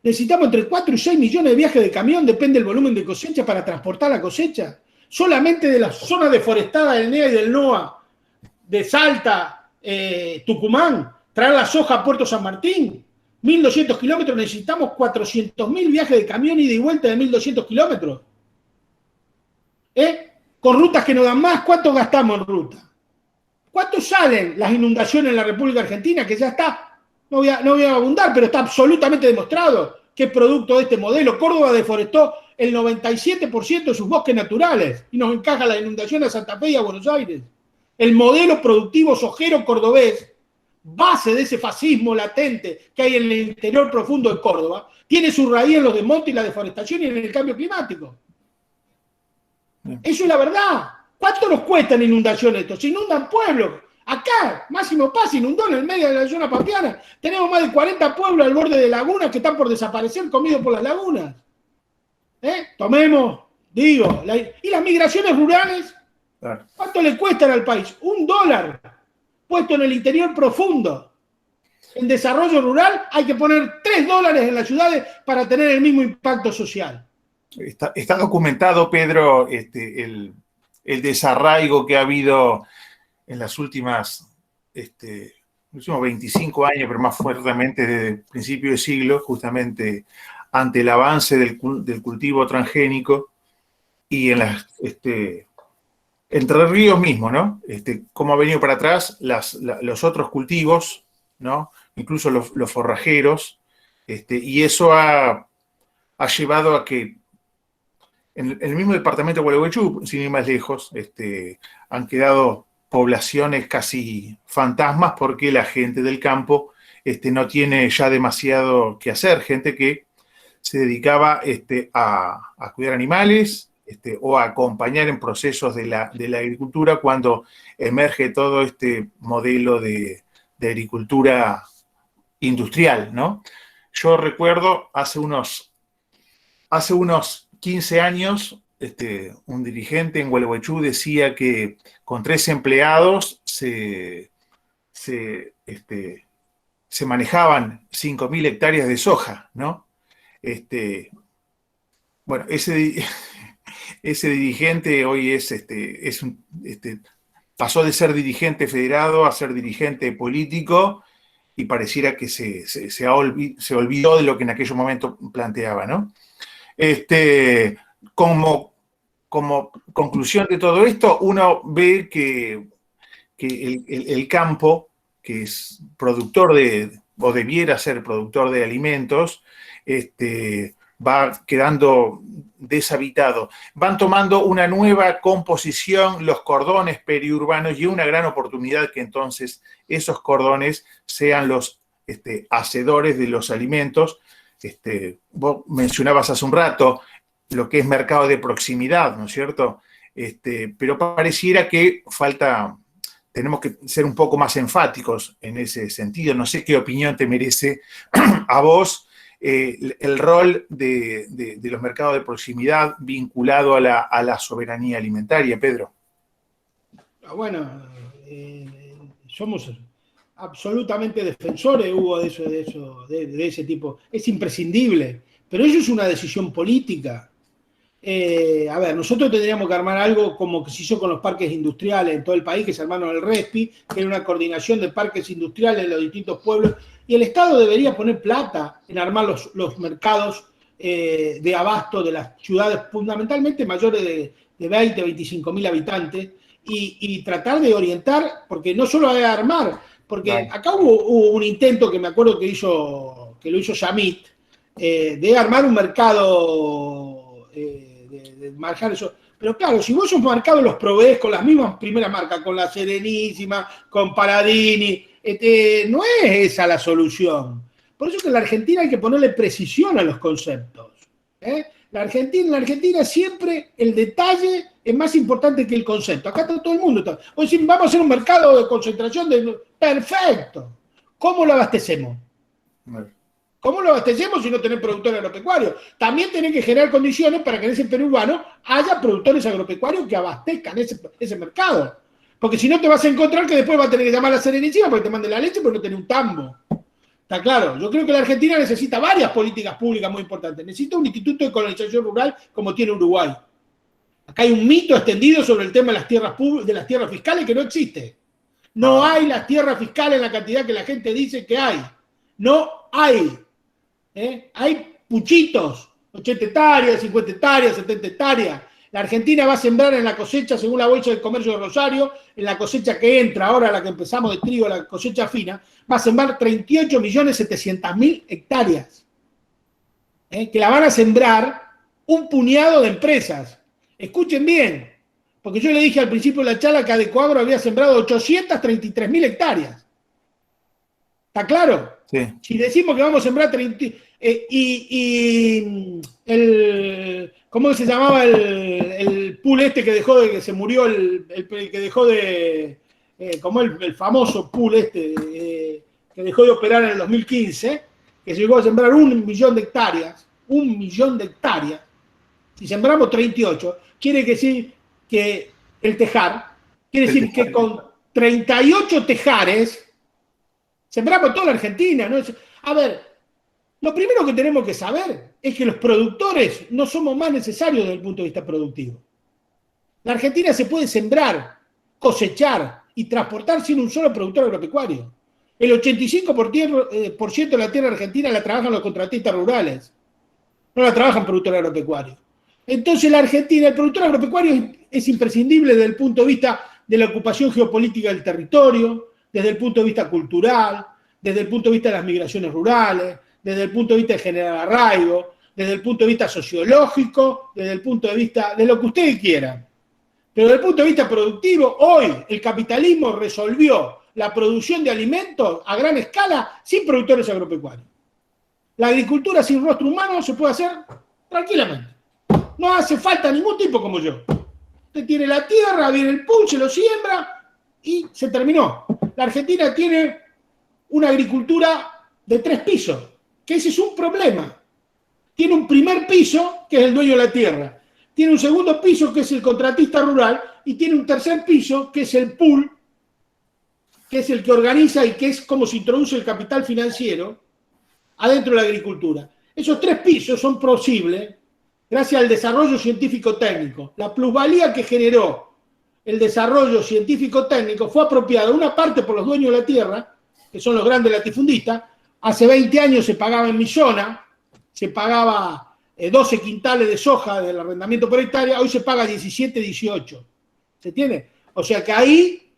Necesitamos entre 4 y 6 millones de viajes de camión, depende del volumen de cosecha, para transportar la cosecha. Solamente de la zona deforestada del NEA y del NOA, de Salta, Tucumán, traer la soja a Puerto San Martín, 1.200 kilómetros, necesitamos 400.000 viajes de camión ida y vuelta de 1.200 kilómetros. Con rutas que nos dan más, ¿cuánto gastamos en ruta? ¿Cuánto salen las inundaciones en la República Argentina? Que ya está, no voy a abundar, pero está absolutamente demostrado que es producto de este modelo. Córdoba deforestó el 97% de sus bosques naturales y nos encaja la inundación a Santa Fe y a Buenos Aires. El modelo productivo sojero cordobés, base de ese fascismo latente que hay en el interior profundo de Córdoba, tiene su raíz en los desmontes y la deforestación y en el cambio climático. Eso es la verdad. ¿Cuánto nos cuestan inundaciones esto? Se inundan pueblos. Acá, Máximo Paz inundó en el medio de la zona pampeana. Tenemos más de 40 pueblos al borde de lagunas que están por desaparecer, comidos por las lagunas. Tomemos, digo. ¿Y las migraciones rurales? ¿Cuánto le cuestan al país? $1 puesto en el interior profundo. En desarrollo rural hay que poner $3 en las ciudades para tener el mismo impacto social. Está documentado, Pedro, el desarraigo que ha habido en los últimos 25 años, pero más fuertemente desde el principio de siglo, justamente ante el avance del cultivo transgénico y en Entre Ríos mismo, ¿no? Cómo ha venido para atrás los otros cultivos, ¿no? Incluso los forrajeros, y eso ha llevado a que en el mismo departamento de Gualeguaychú, sin ir más lejos, han quedado poblaciones casi fantasmas porque la gente del campo no tiene ya demasiado que hacer. Gente que se dedicaba a cuidar animales o a acompañar en procesos de la agricultura cuando emerge todo este modelo de agricultura industrial, ¿no? Yo recuerdo hace unos 15 años, un dirigente en Gualeguaychú decía que con 3 empleados se manejaban 5.000 hectáreas de soja, ¿no? Bueno, ese dirigente hoy pasó de ser dirigente federado a ser dirigente político y pareciera que se olvidó de lo que en aquel momento planteaba, ¿no? Como como conclusión de todo esto, uno ve que el campo, que es productor o debiera ser productor de alimentos, va quedando deshabitado. Van tomando una nueva composición los cordones periurbanos y una gran oportunidad que entonces esos cordones sean los hacedores de los alimentos. Vos mencionabas hace un rato lo que es mercado de proximidad, ¿no es cierto? Pero pareciera que tenemos que ser un poco más enfáticos en ese sentido. No sé qué opinión te merece a vos el rol de los mercados de proximidad vinculado a la soberanía alimentaria, Pedro. Bueno, somos absolutamente defensores, Hugo, de ese tipo. Es imprescindible, pero eso es una decisión política. A ver, nosotros tendríamos que armar algo como que se hizo con los parques industriales en todo el país, que se armaron el RESPI, que era una coordinación de parques industriales en los distintos pueblos, y el Estado debería poner plata en armar los mercados de abasto de las ciudades, fundamentalmente mayores de 20, 25 mil habitantes, y tratar de orientar, porque no solo hay armar, porque acá hubo un intento que me acuerdo que lo hizo Yamit, de armar un mercado de manejar eso. Pero claro, si vos esos mercados los proveés con las mismas primeras marcas, con la Serenísima, con Paradini, no es esa la solución. Por eso que en la Argentina hay que ponerle precisión a los conceptos. En la Argentina siempre el detalle es más importante que el concepto. Acá está todo el mundo. O decir, vamos a hacer un mercado de concentración perfecto. ¿Cómo lo abastecemos? ¿Cómo lo abastecemos si no tenés productores agropecuarios? También tenés que generar condiciones para que en ese perurbano haya productores agropecuarios que abastezcan ese mercado. Porque si no te vas a encontrar que después vas a tener que llamar a la Serenísima para que te mande la leche porque no tenés un tambo. Está claro. Yo creo que la Argentina necesita varias políticas públicas muy importantes. Necesita un instituto de colonización rural como tiene Uruguay. Acá hay un mito extendido sobre el tema de las tierras fiscales que no existe. No hay las tierras fiscales en la cantidad que la gente dice que hay. No hay. Hay puchitos, 80 hectáreas, 50 hectáreas, 70 hectáreas. La Argentina va a sembrar en la cosecha, según la Bolsa del Comercio de Rosario, en la cosecha que entra, ahora la que empezamos de trigo, la cosecha fina, va a sembrar 38.700.000 hectáreas. Que la van a sembrar un puñado de empresas. Escuchen bien, porque yo le dije al principio de la charla que Adecoagro había sembrado 833.000 hectáreas. ¿Está claro? Sí. Si decimos que vamos a sembrar ¿cómo se llamaba el pool que dejó de que se murió, el que dejó de, como el famoso pool que dejó de operar en el 2015, que se llegó a sembrar 1 millón de hectáreas, si sembramos 38, quiere decir que el tejar, quiere decir que con 38 tejares sembramos toda la Argentina, ¿no? A ver, lo primero que tenemos que saber es que los productores no somos más necesarios desde el punto de vista productivo. La Argentina se puede sembrar, cosechar y transportar sin un solo productor agropecuario. El 85% de la tierra argentina la trabajan los contratistas rurales, no la trabajan productores agropecuarios. Entonces la Argentina, el productor agropecuario es imprescindible desde el punto de vista de la ocupación geopolítica del territorio, desde el punto de vista cultural, desde el punto de vista de las migraciones rurales, desde el punto de vista de generar arraigo, desde el punto de vista sociológico, desde el punto de vista de lo que ustedes quieran. Pero desde el punto de vista productivo, hoy el capitalismo resolvió la producción de alimentos a gran escala sin productores agropecuarios. La agricultura sin rostro humano se puede hacer tranquilamente. No hace falta ningún tipo como yo. Usted tiene la tierra, viene el punche, lo siembra y se terminó. La Argentina tiene una agricultura de 3 pisos, que ese es un problema. Tiene un primer piso, que es el dueño de la tierra. Tiene un segundo piso, que es el contratista rural, y tiene un tercer piso, que es el pool, que es el que organiza y que es como se introduce el capital financiero adentro de la agricultura. Esos 3 pisos son posibles gracias al desarrollo científico-técnico. La plusvalía que generó el desarrollo científico-técnico fue apropiada una parte por los dueños de la tierra, que son los grandes latifundistas. Hace 20 años se pagaba en mi zona, se pagaba 12 quintales de soja del arrendamiento por hectárea, hoy se paga 17, 18. ¿Se entiende? O sea que ahí,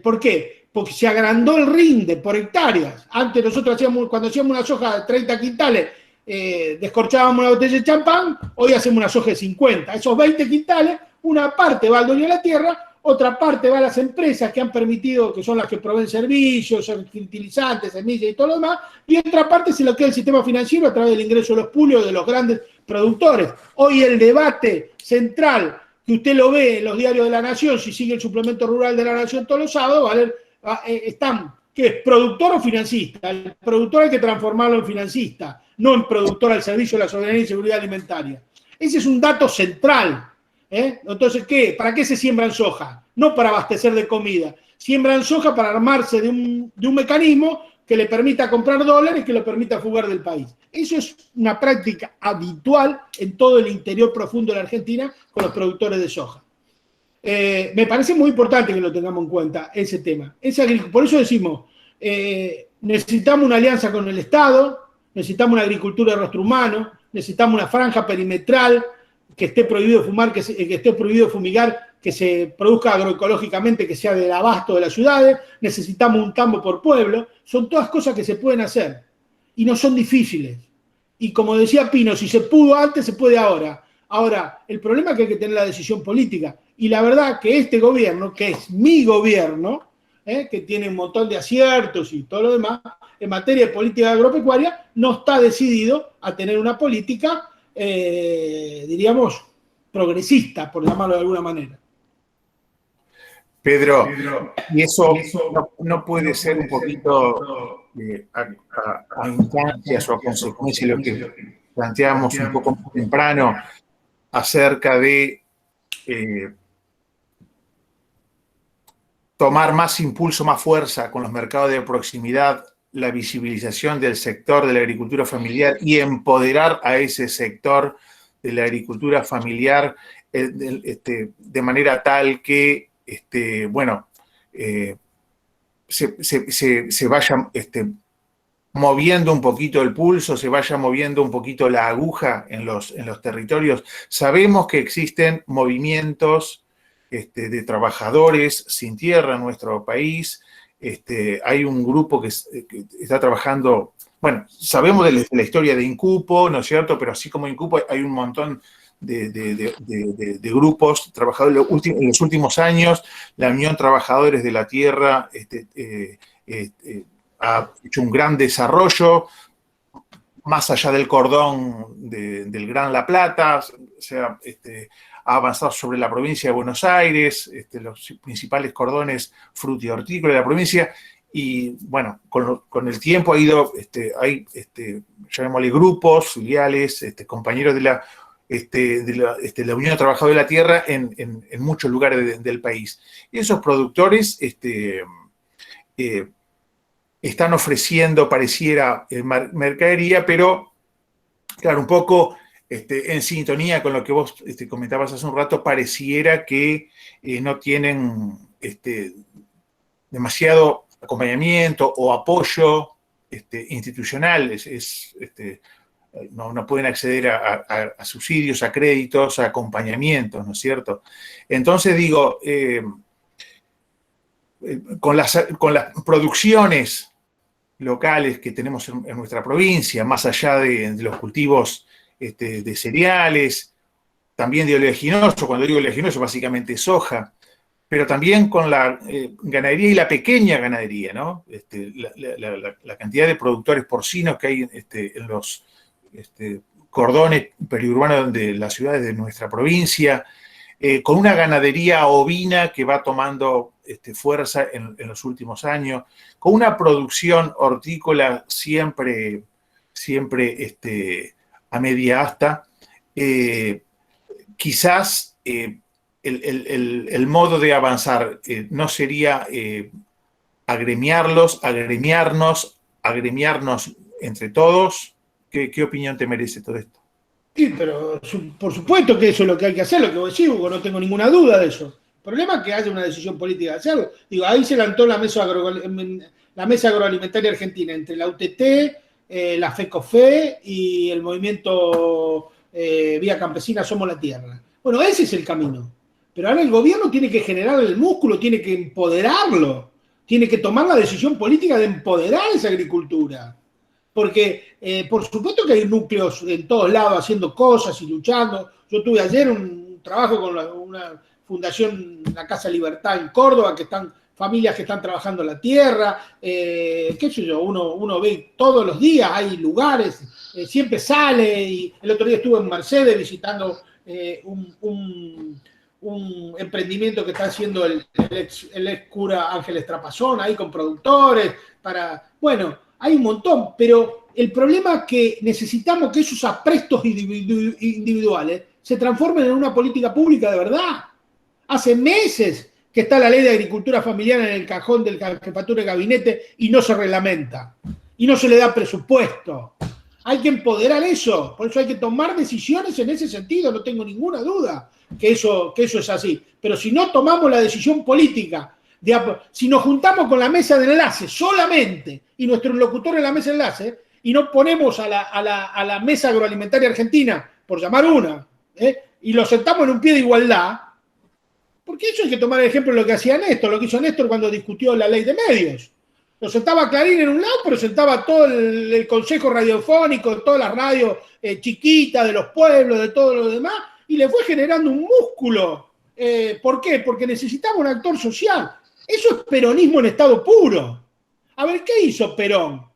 ¿por qué? Porque se agrandó el rinde por hectáreas. Antes nosotros cuando hacíamos una soja de 30 quintales, descorchábamos una botella de champán, hoy hacemos una soja de 50. Esos 20 quintales, una parte va al dueño de la tierra, otra parte va a las empresas que han permitido, que son las que proveen servicios, fertilizantes, semillas y todo lo demás, y otra parte se lo queda el sistema financiero a través del ingreso de los pools de los grandes productores. Hoy el debate central, que usted lo ve en los diarios de La Nación, si sigue el suplemento rural de La Nación todos los sábados, están, ¿qué es? ¿Productor o financista? El productor hay que transformarlo en financista, no en productor al servicio de la soberanía y seguridad alimentaria. Ese es un dato central. Entonces, ¿qué? ¿Para qué se siembran soja? No para abastecer de comida. Siembran soja para armarse de un mecanismo que le permita comprar dólares, que lo permita fugar del país. Eso es una práctica habitual en todo el interior profundo de la Argentina con los productores de soja. Me parece muy importante que lo tengamos en cuenta, ese tema. Por eso decimos, necesitamos una alianza con el Estado, necesitamos una agricultura de rostro humano, necesitamos una franja perimetral, que esté prohibido fumar, que esté prohibido fumigar, que se produzca agroecológicamente, que sea del abasto de las ciudades, necesitamos un campo por pueblo, son todas cosas que se pueden hacer y no son difíciles. Y como decía Pino, si se pudo antes, se puede ahora. Ahora, el problema es que hay que tener la decisión política. Y la verdad que este gobierno, que es mi gobierno, que tiene un montón de aciertos y todo lo demás, en materia de política agropecuaria, no está decidido a tener una política diríamos, progresista, por llamarlo de alguna manera. Pedro, y eso no puede ser un poquito a instancias o a consecuencia de lo que planteamos un poco más temprano acerca de tomar más impulso, más fuerza con los mercados de proximidad, la visibilización del sector de la agricultura familiar y empoderar a ese sector de la agricultura familiar de manera tal que, se vaya moviendo un poquito el pulso, se vaya moviendo un poquito la aguja en los territorios. Sabemos que existen movimientos de trabajadores sin tierra en nuestro país. Hay un grupo que está trabajando, bueno, sabemos de la historia de Incupo, ¿no es cierto? Pero así como Incupo hay un montón de grupos trabajadores en los últimos años. La Unión Trabajadores de la Tierra ha hecho un gran desarrollo más allá del cordón del Gran La Plata, o sea, ha avanzado sobre la provincia de Buenos Aires, los principales cordones fruti-hortícolas de la provincia, y bueno, con el tiempo ha ido, hay, llamémosle grupos, filiales, compañeros de la Unión de Trabajadores de la Tierra en muchos lugares del país. Y esos productores están ofreciendo, pareciera, mercadería, pero, claro, un poco en sintonía con lo que vos comentabas hace un rato, pareciera que no tienen demasiado acompañamiento o apoyo institucional, no pueden acceder a subsidios, a créditos, a acompañamientos, ¿no es cierto? Entonces digo, con las producciones locales que tenemos en nuestra provincia, más allá de los cultivos de cereales, también de oleaginoso, cuando digo oleaginoso básicamente soja, pero también con la ganadería y la pequeña ganadería, ¿no? La cantidad de productores porcinos que hay en los cordones periurbanos de las ciudades de nuestra provincia, con una ganadería ovina que va tomando fuerza en los últimos años, con una producción hortícola siempre a media asta. Quizás el modo de avanzar no sería agremiarnos entre todos. ¿Qué opinión te merece todo esto? Sí, pero por supuesto que eso es lo que hay que hacer, lo que vos decís, Hugo, no tengo ninguna duda de eso. El problema es que haya una decisión política de hacerlo. Digo, ahí se levantó la mesa agroalimentaria argentina entre la UTT, la FECOFE y el movimiento Vía Campesina Somos la Tierra. Bueno, ese es el camino. Pero ahora el gobierno tiene que generar el músculo, tiene que empoderarlo, tiene que tomar la decisión política de empoderar esa agricultura. Porque, por supuesto que hay núcleos en todos lados haciendo cosas y luchando. Yo tuve ayer un trabajo con una fundación, la Casa Libertad en Córdoba, que están familias que están trabajando la tierra, qué sé yo, uno ve todos los días, hay lugares, siempre sale, y el otro día estuve en Mercedes visitando un emprendimiento que está haciendo el ex cura Ángel Estrapazón, ahí con productores, bueno, hay un montón, pero el problema es que necesitamos que esos aprestos individuales se transformen en una política pública de verdad. Hace meses que está la ley de agricultura familiar en el cajón del jefatura de gabinete y no se reglamenta, y no se le da presupuesto. Hay que empoderar eso, por eso hay que tomar decisiones en ese sentido, no tengo ninguna duda que eso es así. Pero si no tomamos la decisión política, si nos juntamos con la mesa de enlace solamente, y nuestro interlocutor en la mesa de enlace, y no ponemos a la mesa agroalimentaria argentina, por llamar una, y lo sentamos en un pie de igualdad, porque eso hay que tomar el ejemplo de lo que hacía Néstor, lo que hizo Néstor cuando discutió la ley de medios. Lo sentaba Clarín en un lado, pero sentaba todo el consejo radiofónico, todas las radios chiquitas de los pueblos, de todo lo demás, y le fue generando un músculo. ¿Por qué? Porque necesitaba un actor social. Eso es peronismo en estado puro. A ver, ¿qué hizo Perón?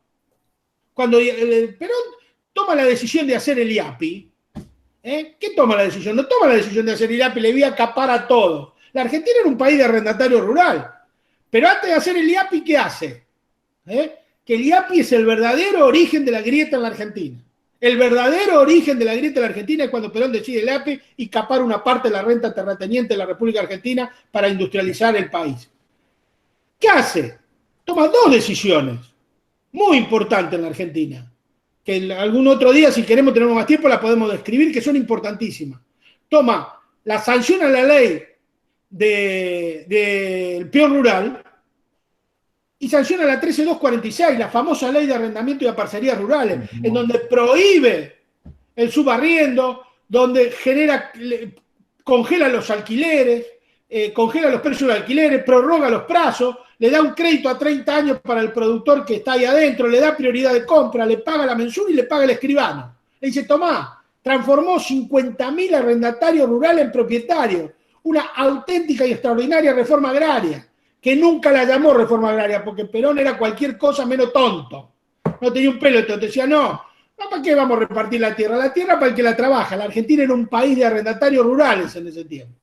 Cuando Perón toma la decisión de hacer el IAPI, ¿qué toma la decisión? No toma la decisión de hacer el IAPI, le voy a acapar a todo. La Argentina era un país de arrendatario rural, pero antes de hacer el IAPI, ¿qué hace? Que el IAPI es el verdadero origen de la grieta en la Argentina. El verdadero origen de la grieta en la Argentina es cuando Perón decide el IAPI y capar una parte de la renta terrateniente de la República Argentina para industrializar el país. ¿Qué hace? Toma dos decisiones muy importantes en la Argentina, que algún otro día, si queremos, tenemos más tiempo, las podemos describir, que son importantísimas. Toma la sanción a la ley del peón rural y sanciona la 13246, la famosa ley de arrendamiento y de parcerías rurales, en donde prohíbe el subarriendo, donde congela los alquileres, congela los precios de alquileres, prorroga los plazos, le da un crédito a 30 años para el productor que está ahí adentro, le da prioridad de compra, le paga la mensual y le paga el escribano. Le dice, tomá, transformó 50.000 arrendatarios rurales en propietarios. Una auténtica y extraordinaria reforma agraria, que nunca la llamó reforma agraria, porque Perón era cualquier cosa menos tonto. No tenía un pelo, entonces decía, no, ¿para qué vamos a repartir la tierra? La tierra para el que la trabaja. La Argentina era un país de arrendatarios rurales en ese tiempo.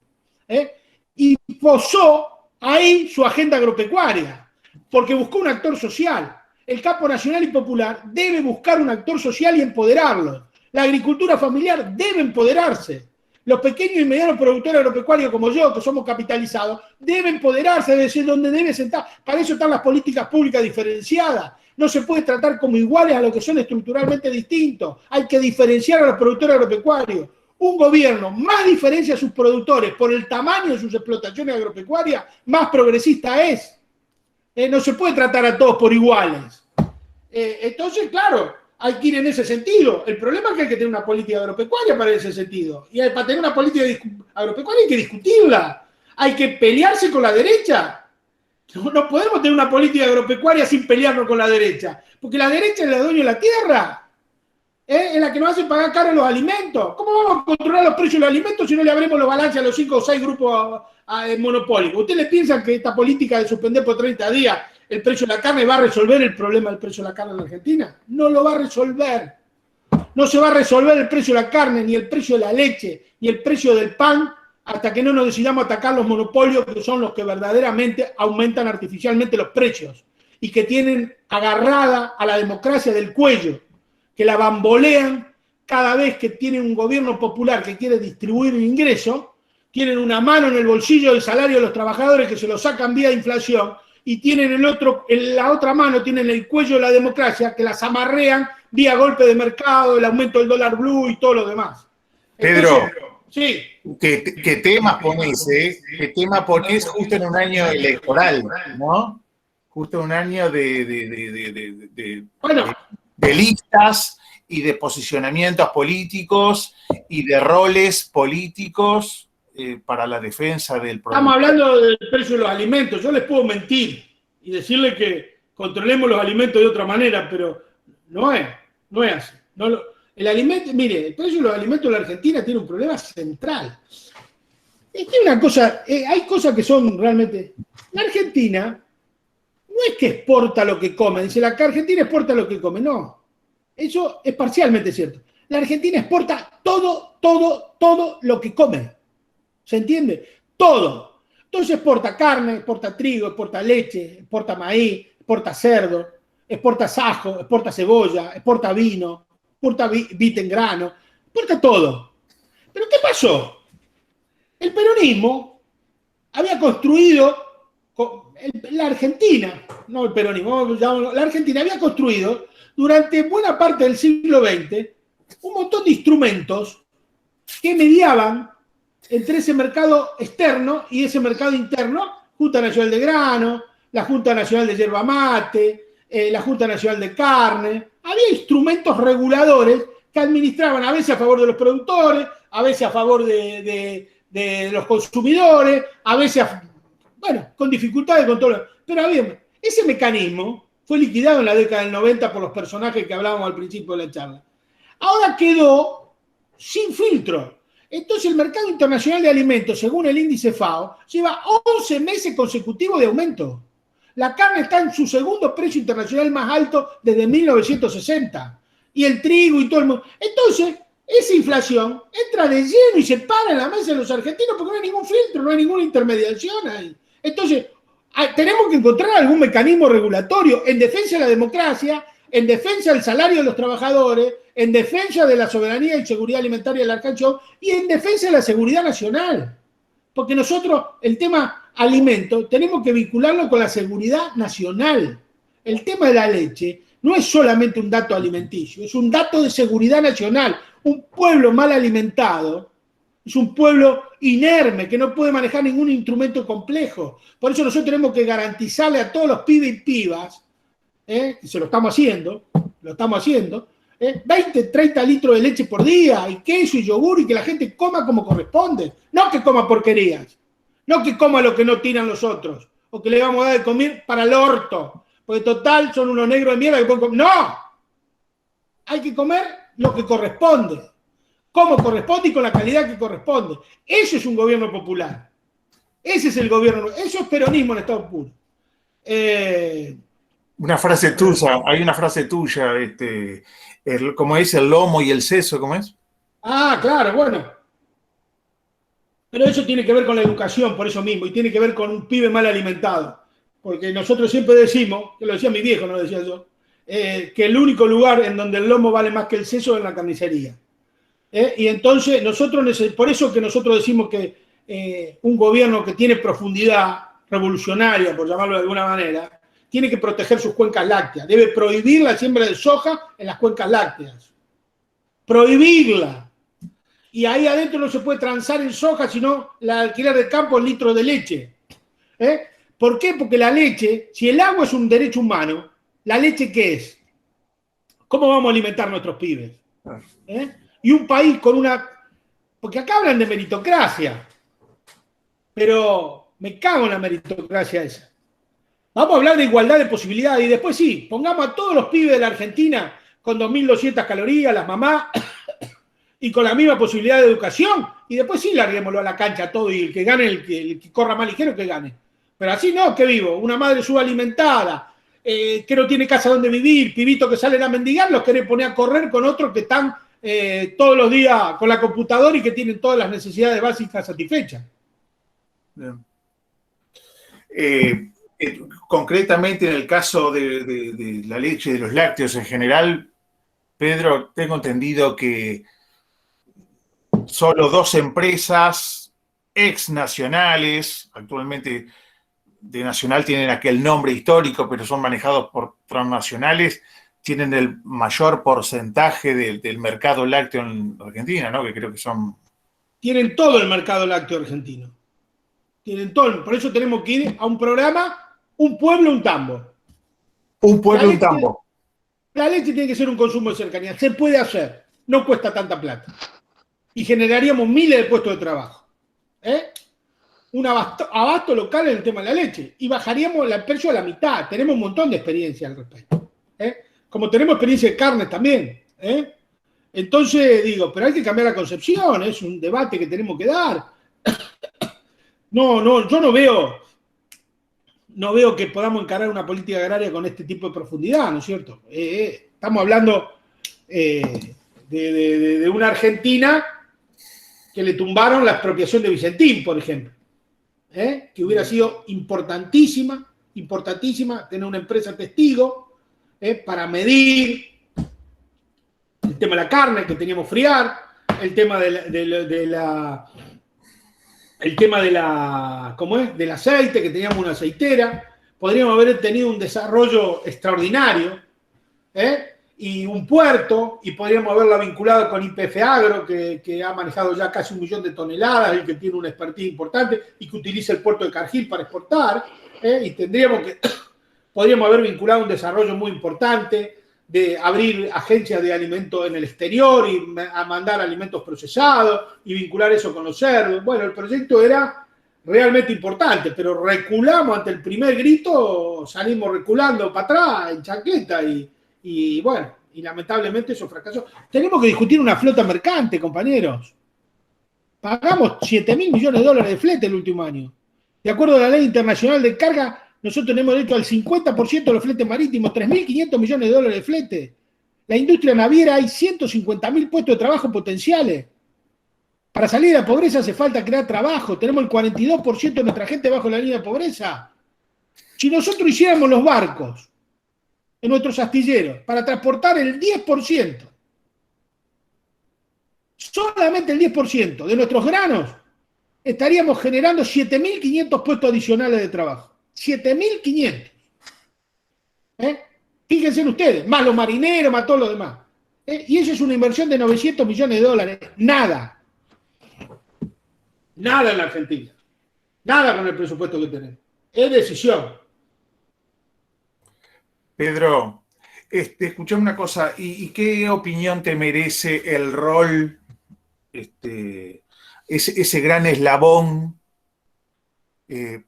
Y posó ahí su agenda agropecuaria, porque buscó un actor social. El campo nacional y popular debe buscar un actor social y empoderarlo. La agricultura familiar debe empoderarse. Los pequeños y medianos productores agropecuarios como yo, que somos capitalizados, deben empoderarse, debe ser donde debe sentar. Para eso están las políticas públicas diferenciadas. No se puede tratar como iguales a los que son estructuralmente distintos. Hay que diferenciar a los productores agropecuarios. Un gobierno más diferencia a sus productores por el tamaño de sus explotaciones agropecuarias, más progresista es. No se puede tratar a todos por iguales. Entonces, claro, hay que ir en ese sentido. El problema es que hay que tener una política agropecuaria para ese sentido. Y para tener una política agropecuaria hay que discutirla. Hay que pelearse con la derecha. No podemos tener una política agropecuaria sin pelearnos con la derecha. Porque la derecha es la dueña de la tierra. Es la que nos hace pagar caro los alimentos. ¿Cómo vamos a controlar los precios de los alimentos si no le abrimos los balances a los 5 o 6 grupos monopólicos? ¿Ustedes piensan que esta política de suspender por 30 días el precio de la carne va a resolver el problema del precio de la carne en la Argentina? No lo va a resolver. No se va a resolver el precio de la carne, ni el precio de la leche, ni el precio del pan, hasta que no nos decidamos atacar los monopolios, que son los que verdaderamente aumentan artificialmente los precios y que tienen agarrada a la democracia del cuello, que la bambolean cada vez que tienen un gobierno popular que quiere distribuir un ingreso, tienen una mano en el bolsillo del salario de los trabajadores que se lo sacan vía inflación, y tienen en la otra mano tienen el cuello de la democracia que las amarrean vía golpe de mercado, el aumento del dólar blue y todo lo demás. Pedro, sí. ¿Qué tema pones, ¿Qué tema pones justo en un año electoral, ¿no? Justo en un año de de listas y de posicionamientos políticos y de roles políticos para la defensa del producto. Estamos hablando del precio de los alimentos. Yo les puedo mentir y decirles que controlemos los alimentos de otra manera, pero no es así. El alimento, mire, el precio de los alimentos en la Argentina tiene un problema central. Es que una cosa, hay cosas que son realmente... La Argentina no es que exporta lo que come, dice la Argentina exporta lo que come, no. Eso es parcialmente cierto. La Argentina exporta todo lo que come. ¿Se entiende? Todo. Entonces exporta carne, exporta trigo, exporta leche, exporta maíz, exporta cerdo, exporta ajo, exporta cebolla, exporta vino, exporta vite en grano, exporta todo. ¿Pero qué pasó? El peronismo había construido, la Argentina, no el peronismo, la Argentina había construido durante buena parte del siglo XX un montón de instrumentos que mediaban entre ese mercado externo y ese mercado interno, Junta Nacional de Grano, la Junta Nacional de Yerba Mate, la Junta Nacional de Carne. Había instrumentos reguladores que administraban a veces a favor de los productores, a veces a favor de los consumidores, a veces, con dificultades con todo. Pero había, ese mecanismo fue liquidado en la década del 90 por los personajes que hablábamos al principio de la charla. Ahora quedó sin filtro. Entonces el mercado internacional de alimentos, según el índice FAO, lleva 11 meses consecutivos de aumento. La carne está en su segundo precio internacional más alto desde 1960. Y el trigo y todo el mundo. Entonces, esa inflación entra de lleno y se para en la mesa de los argentinos porque no hay ningún filtro, no hay ninguna intermediación ahí. Entonces, tenemos que encontrar algún mecanismo regulatorio en defensa de la democracia, en defensa del salario de los trabajadores, en defensa de la soberanía y seguridad alimentaria de la Argentina y en defensa de la seguridad nacional. Porque nosotros, el tema alimento, tenemos que vincularlo con la seguridad nacional. El tema de la leche no es solamente un dato alimenticio, es un dato de seguridad nacional. Un pueblo mal alimentado es un pueblo inerme que no puede manejar ningún instrumento complejo. Por eso nosotros tenemos que garantizarle a todos los pibes y pibas, que se lo estamos haciendo, 20, 30 litros de leche por día, y queso y yogur, y que la gente coma como corresponde. No que coma porquerías, no que coma lo que no tiran los otros, o que le vamos a dar de comer para el orto, porque total son unos negros de mierda que pueden comer. ¡No! Hay que comer lo que corresponde, como corresponde y con la calidad que corresponde. Eso es un gobierno popular. Ese es el gobierno, eso es peronismo en estado puro. Una frase tuya, hay una frase tuya, ¿cómo es? El lomo y el seso, ¿cómo es? Ah, claro, bueno. Pero eso tiene que ver con la educación, por eso mismo, y tiene que ver con un pibe mal alimentado. Porque nosotros siempre decimos, que lo decía mi viejo, no lo decía yo, que el único lugar en donde el lomo vale más que el seso es en la carnicería. Y entonces, por eso que nosotros decimos que un gobierno que tiene profundidad revolucionaria, por llamarlo de alguna manera, tiene que proteger sus cuencas lácteas. Debe prohibir la siembra de soja en las cuencas lácteas. Prohibirla. Y ahí adentro no se puede transar en soja, sino la alquiler de campo en litros de leche. ¿Por qué? Porque la leche, si el agua es un derecho humano, ¿la leche qué es? ¿Cómo vamos a alimentar a nuestros pibes? Y un país con una... Porque acá hablan de meritocracia, pero me cago en la meritocracia esa. Vamos a hablar de igualdad de posibilidades y después sí, pongamos a todos los pibes de la Argentina con 2.200 calorías, las mamás, y con la misma posibilidad de educación, y después sí larguémoslo a la cancha todo, y el que gane, el que corra más ligero, que gane. Pero así no, que vivo, una madre subalimentada, que no tiene casa donde vivir, pibitos que salen a mendigar, los querés poner a correr con otros que están todos los días con la computadora y que tienen todas las necesidades básicas satisfechas. Bien. Concretamente en el caso de la leche y de los lácteos en general, Pedro, tengo entendido que solo 2 empresas exnacionales, actualmente de Nacional tienen aquel nombre histórico, pero son manejados por transnacionales, tienen el mayor porcentaje del mercado lácteo en Argentina, ¿no? Que creo que son... Tienen todo el mercado lácteo argentino. Tienen todo. Por eso tenemos que ir a un programa, un pueblo, un tambo. Un pueblo, un tambo. La leche tiene que ser un consumo de cercanía. Se puede hacer. No cuesta tanta plata. Y generaríamos miles de puestos de trabajo. Un abasto local en el tema de la leche. Y bajaríamos el precio a la mitad. Tenemos un montón de experiencia al respecto. Como tenemos experiencia de carne también. Entonces digo, pero hay que cambiar la concepción. Es un debate que tenemos que dar. No, yo no veo que podamos encarar una política agraria con este tipo de profundidad, ¿no es cierto? Estamos hablando de una Argentina que le tumbaron la expropiación de Vicentín, por ejemplo, que hubiera sido importantísima tener una empresa testigo para medir el tema de la carne que teníamos friar, el tema del aceite, que teníamos una aceitera. Podríamos haber tenido un desarrollo extraordinario, y un puerto, y podríamos haberla vinculado con YPF Agro, que ha manejado ya casi 1 millón de toneladas y que tiene una expertise importante y que utiliza el puerto de Cargill para exportar, y podríamos haber vinculado un desarrollo muy importante de abrir agencias de alimentos en el exterior y a mandar alimentos procesados y vincular eso con los cerdos. Bueno, el proyecto era realmente importante, pero reculamos ante el primer grito, salimos reculando para atrás en chancleta y bueno, y lamentablemente eso fracasó. Tenemos que discutir una flota mercante, compañeros. Pagamos $7.000 millones de flete el último año. De acuerdo a la Ley Internacional de Carga, nosotros tenemos derecho al 50% de los fletes marítimos, $3.500 millones de flete. La industria naviera, hay 150.000 puestos de trabajo potenciales. Para salir de la pobreza hace falta crear trabajo. Tenemos el 42% de nuestra gente bajo la línea de pobreza. Si nosotros hiciéramos los barcos en nuestros astilleros para transportar el 10%, solamente el 10% de nuestros granos, estaríamos generando 7.500 puestos adicionales de trabajo. 7.500. Fíjense ustedes, más los marineros, más todo lo demás. Y eso es una inversión de $900 millones. Nada en la Argentina. Nada con el presupuesto que tenemos. Es decisión. Pedro, escuchame una cosa, ¿y qué opinión te merece el rol, ese gran eslabón que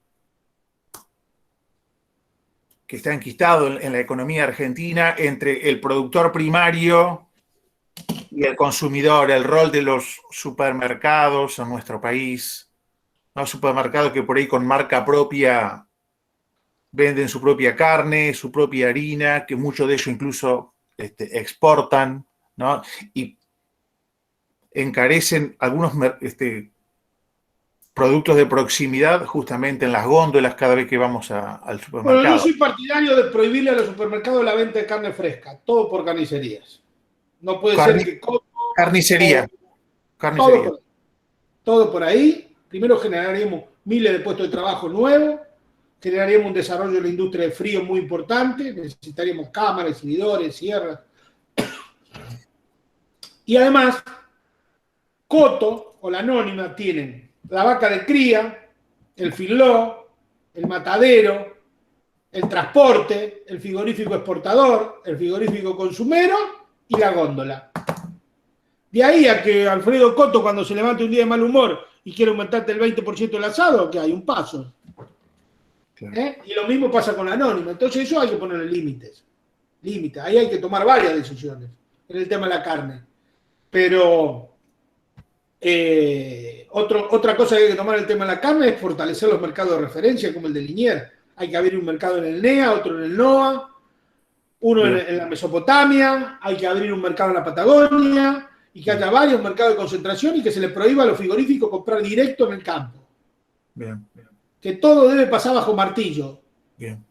está enquistado en la economía argentina entre el productor primario y el consumidor, el rol de los supermercados en nuestro país, ¿no? Supermercados que por ahí con marca propia venden su propia carne, su propia harina, que muchos de ellos incluso exportan, ¿no? Y encarecen algunos productos de proximidad justamente en las góndolas cada vez que vamos al supermercado. Bueno, yo soy partidario de prohibirle a los supermercados la venta de carne fresca, todo por carnicerías. No puede ser que... Carnicería. Todo por ahí. Primero generaríamos miles de puestos de trabajo nuevos, generaríamos un desarrollo de la industria del frío muy importante, necesitaríamos cámaras, exhibidores, sierras. Y además, Coto o la Anónima tienen la vaca de cría, el filó, el matadero, el transporte, el frigorífico exportador, el frigorífico consumero y la góndola. De ahí a que Alfredo Coto, cuando se levante un día de mal humor y quiere aumentarte el 20% del asado, que hay un paso. Claro. Y lo mismo pasa con la Anónima. Entonces eso hay que ponerle límites. Ahí hay que tomar varias decisiones en el tema de la carne. Pero otra cosa que hay que tomar en el tema de la carne es fortalecer los mercados de referencia como el de Liniers. Hay que abrir un mercado en el NEA, otro en el NOA, uno en la Mesopotamia, hay que abrir un mercado en la Patagonia y que haya varios mercados de concentración y que se le prohíba a los frigoríficos comprar directo en el campo. Bien. Que todo debe pasar bajo martillo. Bien.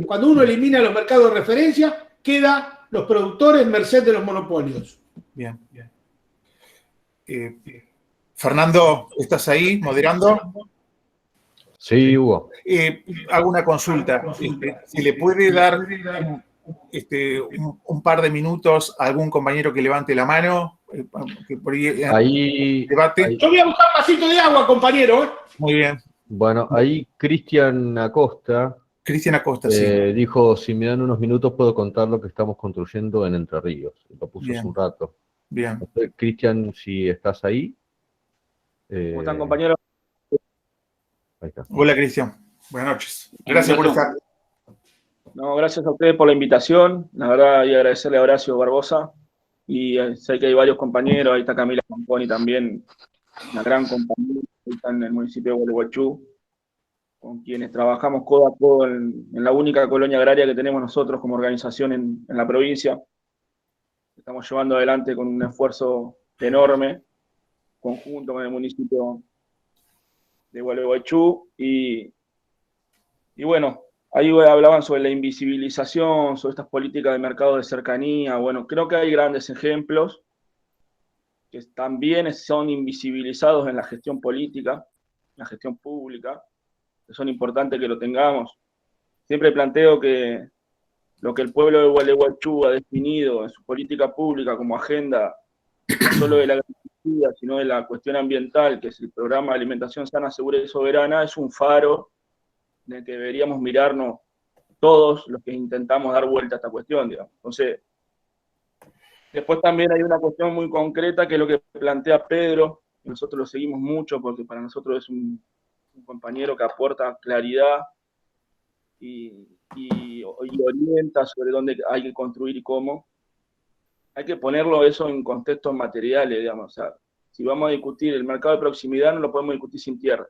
Cuando uno elimina los mercados de referencia, quedan los productores merced de los monopolios. Bien. Fernando, ¿estás ahí moderando? Sí, Hugo. Hago una consulta. ¿Se le puede dar un par de minutos a algún compañero que levante la mano? Que por ahí debate. Yo voy a buscar un vasito de agua, compañero. Muy bien. Bueno, ahí Cristian Acosta Cristian Acosta, sí. Dijo, si me dan unos minutos puedo contar lo que estamos construyendo en Entre Ríos. Lo puso Bien. hace un rato. Bien. No sé, Cristian, si estás ahí. ¿Cómo están, compañeros? Ahí está. Hola, Cristian. Buenas noches. Gracias por estar. No, gracias a ustedes por la invitación. La verdad, y agradecerle a Horacio Barbosa. Y sé que hay varios compañeros, ahí está Camila Camponi también, una gran compañera, que está en el municipio de Gualeguaychú, con quienes trabajamos codo a codo en la única colonia agraria que tenemos nosotros como organización en la provincia. Estamos llevando adelante con un esfuerzo enorme, conjunto con el municipio de Gualeguaychú. Y bueno, ahí hablaban sobre la invisibilización, sobre estas políticas de mercado de cercanía. Bueno, creo que hay grandes ejemplos que también son invisibilizados en la gestión política, en la gestión pública, que son importantes que lo tengamos. Siempre planteo que lo que el pueblo de Gualeguaychú ha definido en su política pública como agenda, no solo de la agricultura, sino de la cuestión ambiental, que es el programa de alimentación sana, segura y soberana, es un faro en el que deberíamos mirarnos todos los que intentamos dar vuelta a esta cuestión, digamos. Entonces, después también hay una cuestión muy concreta que es lo que plantea Pedro, y nosotros lo seguimos mucho porque para nosotros es un compañero que aporta claridad y orienta sobre dónde hay que construir y cómo. Hay que ponerlo eso en contextos materiales, digamos. O sea, si vamos a discutir el mercado de proximidad, no lo podemos discutir sin tierra.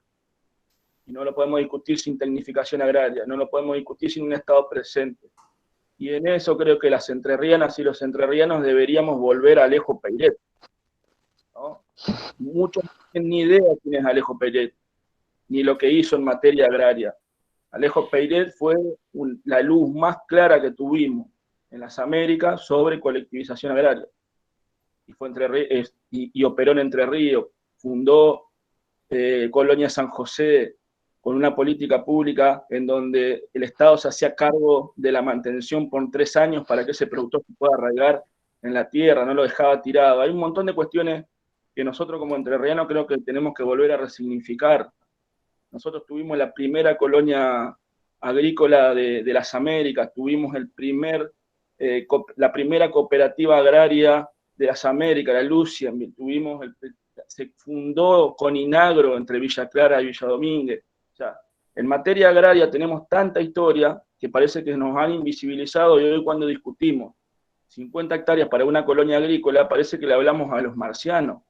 Y no lo podemos discutir sin tecnificación agraria, no lo podemos discutir sin un Estado presente. Y en eso creo que las entrerrianas y los entrerrianos deberíamos volver a Alejo Peiret, ¿no? Muchos no tienen ni idea quién es Alejo Peiret, ni lo que hizo en materia agraria. Alejo Peiret fue la luz más clara que tuvimos en las Américas sobre colectivización agraria. Y, y operó en Entre Ríos, fundó Colonia San José, con una política pública en donde el Estado se hacía cargo de la mantención por 3 años para que ese productor se pueda arraigar en la tierra, no lo dejaba tirado. Hay un montón de cuestiones que nosotros como entrerrianos creo que tenemos que volver a resignificar. Nosotros tuvimos la primera colonia agrícola de las Américas, tuvimos la primera cooperativa agraria de las Américas, la Lucien, se fundó con Inagro entre Villa Clara y Villa Domínguez. O sea, en materia agraria tenemos tanta historia que parece que nos han invisibilizado, y hoy cuando discutimos 50 hectáreas para una colonia agrícola, parece que le hablamos a los marcianos,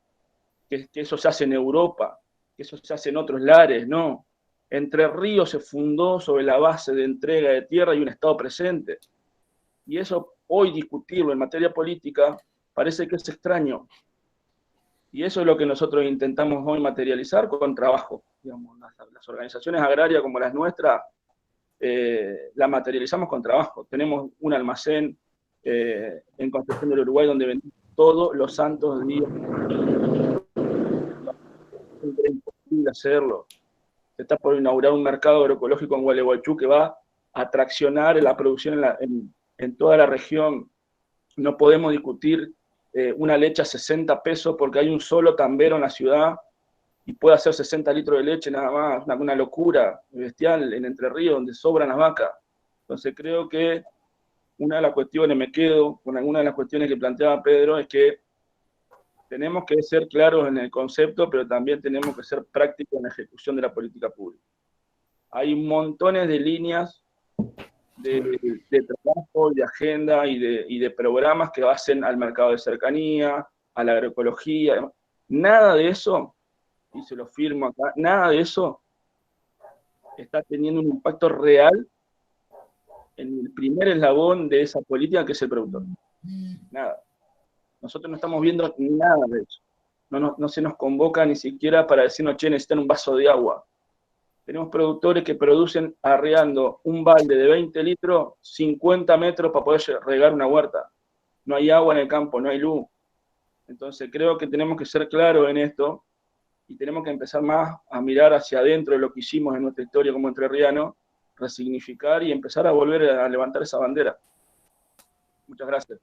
que eso se hace en Europa, que eso se hace en otros lares, no. Entre Ríos se fundó sobre la base de entrega de tierra y un Estado presente. Y eso, hoy discutirlo en materia política, parece que es extraño. Y eso es lo que nosotros intentamos hoy materializar con trabajo. Digamos, las organizaciones agrarias como las nuestras, la materializamos con trabajo. Tenemos un almacén en Concepción del Uruguay donde vendemos todos los santos días. Es imposible hacerlo. Se está por inaugurar un mercado agroecológico en Gualeguaychú que va a traccionar la producción en toda la región. No podemos discutir una leche a 60 pesos porque hay un solo tambero en la ciudad y puede hacer 60 litros de leche nada más. Una locura bestial en Entre Ríos donde sobran las vacas. Entonces creo que una de las cuestiones, me quedo con alguna de las cuestiones que planteaba Pedro, es que tenemos que ser claros en el concepto, pero también tenemos que ser prácticos en la ejecución de la política pública. Hay montones de líneas de trabajo, de agenda y de programas que hacen al mercado de cercanía, a la agroecología. Nada de eso, y se lo firmo acá, nada de eso está teniendo un impacto real en el primer eslabón de esa política que es el productor. Nada. Nosotros no estamos viendo nada de eso. No se nos convoca ni siquiera para decirnos, che, necesitan un vaso de agua. Tenemos productores que producen arreando un balde de 20 litros, 50 metros para poder regar una huerta. No hay agua en el campo, no hay luz. Entonces creo que tenemos que ser claros en esto y tenemos que empezar más a mirar hacia adentro de lo que hicimos en nuestra historia como entrerrianos, resignificar y empezar a volver a levantar esa bandera. Muchas gracias.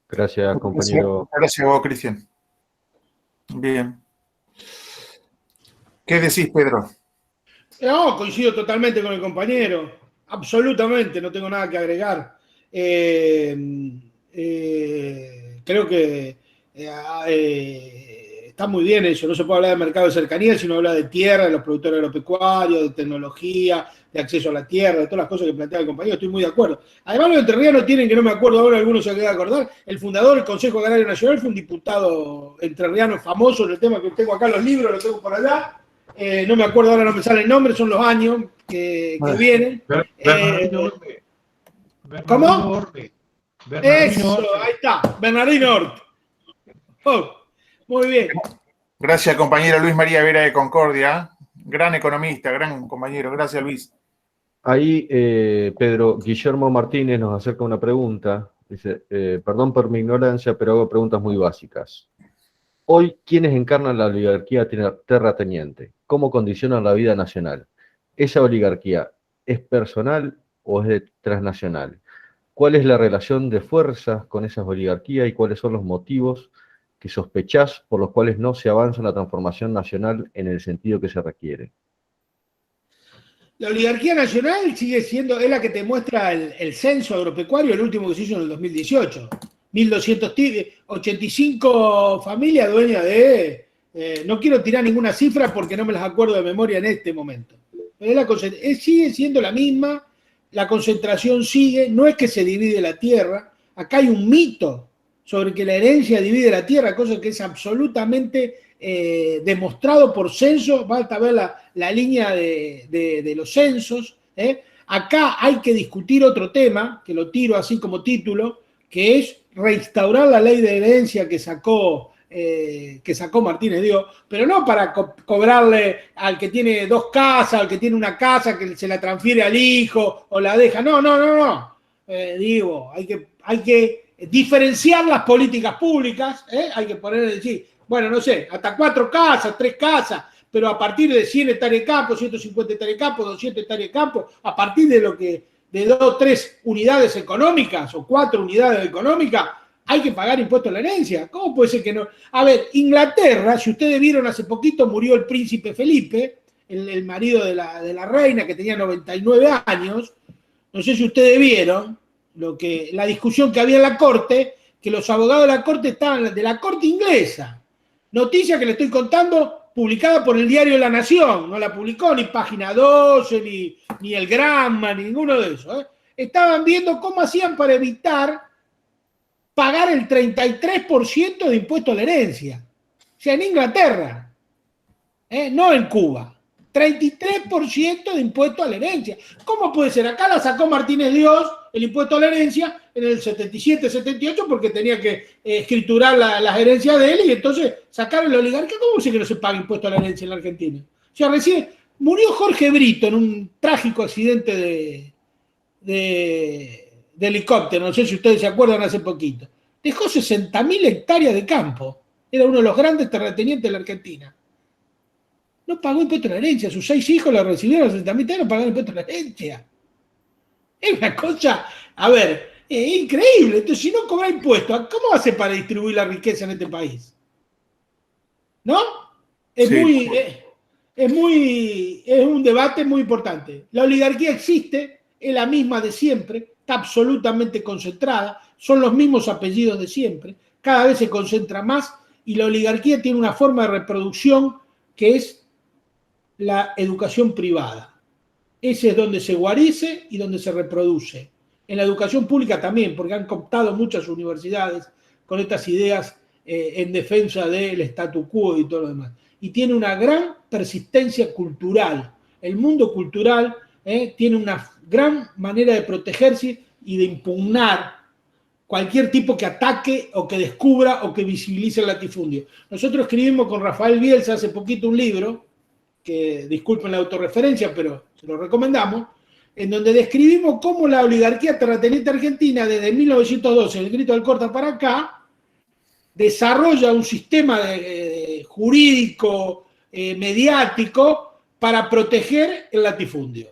Gracias, compañero. Gracias a vos, Cristian. Bien. ¿Qué decís, Pedro? No, coincido totalmente con el compañero. absolutamente, no tengo nada que agregar. Creo que está muy bien eso. No se puede hablar de mercado de cercanía, sino hablar de tierra, de los productores agropecuarios, de tecnología, de acceso a la tierra, de todas las cosas que plantea el compañero. Estoy muy de acuerdo. Además, los entrerrianos tienen, que no me acuerdo ahora, algunos se van a acordar, el fundador del Consejo Agrario Nacional fue un diputado entrerriano famoso en el tema que tengo acá, los libros, los tengo por allá. No me acuerdo ahora, no me sale el nombre, son los años que vienen. ¿Cómo? Eso, ahí está, Bernardino Orte. Oh, muy bien. Gracias, compañero Luis María Vera de Concordia. Gran economista, gran compañero. Gracias, Luis. Ahí, Pedro, Guillermo Martínez nos acerca una pregunta. Dice, perdón por mi ignorancia, pero hago preguntas muy básicas. Hoy, ¿quiénes encarnan la oligarquía terrateniente? ¿Cómo condicionan la vida nacional? ¿Esa oligarquía es personal o es transnacional? ¿Cuál es la relación de fuerzas con esas oligarquías y cuáles son los motivos que sospechás por los cuales no se avanza en la transformación nacional en el sentido que se requiere? La oligarquía nacional sigue siendo, es la que te muestra el censo agropecuario, el último que se hizo en el 2018. 1.285 familias dueñas de... no quiero tirar ninguna cifra porque no me las acuerdo de memoria en este momento. Pero sigue siendo la misma, la concentración sigue, no es que se divide la tierra. Acá hay un mito sobre que la herencia divide la tierra, cosa que es absolutamente demostrado por censo. Basta ver la línea de los censos. Acá hay que discutir otro tema, que lo tiro así como título, que es reinstaurar la ley de herencia que sacó Martínez Dios, pero no para cobrarle al que tiene 2 casas, al que tiene una casa, que se la transfiere al hijo o la deja. No. Digo, hay que diferenciar las políticas públicas, hay que poner, decir, bueno, no sé, hasta 4 casas, 3 casas, pero a partir de 100 hectáreas de campo, 150 hectáreas de campo, 200 hectáreas de campo, a partir de 2 o 3 unidades económicas o 4 unidades económicas, hay que pagar impuestos a la herencia. ¿Cómo puede ser que no? A ver, Inglaterra, si ustedes vieron hace poquito, murió el príncipe Felipe, el marido de la reina, que tenía 99 años. No sé si ustedes vieron la discusión que había en la corte, que los abogados de la corte estaban, de la corte inglesa. Noticia que le estoy contando, publicada por el diario La Nación. No la publicó ni Página 12, ni el Granma, ni ninguno de esos. Estaban viendo cómo hacían para evitar pagar el 33% de impuesto a la herencia. O sea, en Inglaterra, no en Cuba. 33% de impuesto a la herencia. ¿Cómo puede ser? Acá la sacó Martínez Dios, el impuesto a la herencia, en el 77, 78, porque tenía que escriturar las herencias de él, y entonces sacaron la oligarquía. ¿Cómo es que no se paga impuesto a la herencia en la Argentina? O sea, recién murió Jorge Brito en un trágico accidente de helicóptero, no sé si ustedes se acuerdan, hace poquito. Dejó 60.000 hectáreas de campo. Era uno de los grandes terratenientes de la Argentina. No pagó impuesto a la herencia. Sus 6 hijos lo recibieron, 60.000 hectáreas, no pagaron impuesto a la herencia. Es una cosa, a ver, increíble. Entonces, si no cobra impuestos, ¿cómo hace para distribuir la riqueza en este país? ¿No? Es sí. Es un debate muy importante. La oligarquía existe, es la misma de siempre, está absolutamente concentrada, son los mismos apellidos de siempre, cada vez se concentra más, y la oligarquía tiene una forma de reproducción que es la educación privada. Ese es donde se guarice y donde se reproduce. En la educación pública también, porque han cooptado muchas universidades con estas ideas en defensa del statu quo y todo lo demás. Y tiene una gran persistencia cultural. El mundo cultural tiene una gran manera de protegerse y de impugnar cualquier tipo que ataque o que descubra o que visibilice el latifundio. Nosotros escribimos con Rafael Bielsa hace poquito un libro, que disculpen la autorreferencia, pero se lo recomendamos, en donde describimos cómo la oligarquía terrateniente argentina, desde 1912, el grito del Corta para acá, desarrolla un sistema jurídico, mediático, para proteger el latifundio.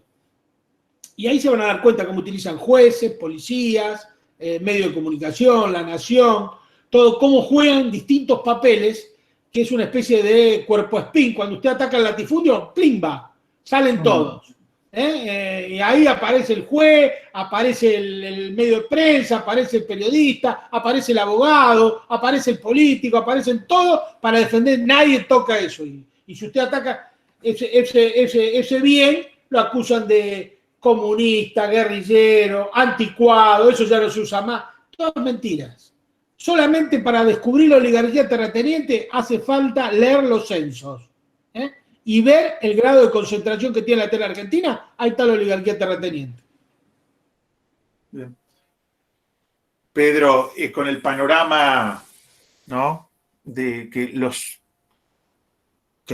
Y ahí se van a dar cuenta cómo utilizan jueces, policías, medios de comunicación, La Nación, todo, cómo juegan distintos papeles, que es una especie de cuerpo espín. Cuando usted ataca el latifundio, ¡plimba! Salen todos. Y ahí aparece el juez, aparece el medio de prensa, aparece el periodista, aparece el abogado, aparece el político, aparecen todos para defender. Nadie toca eso. Y si usted ataca ese bien, lo acusan de comunista, guerrillero, anticuado, eso ya no se usa más. Todas mentiras. Solamente para descubrir la oligarquía terrateniente hace falta leer los censos. Y ver el grado de concentración que tiene la tierra argentina, ahí está la oligarquía terrateniente. Bien. Pedro, con el panorama, ¿no?, de que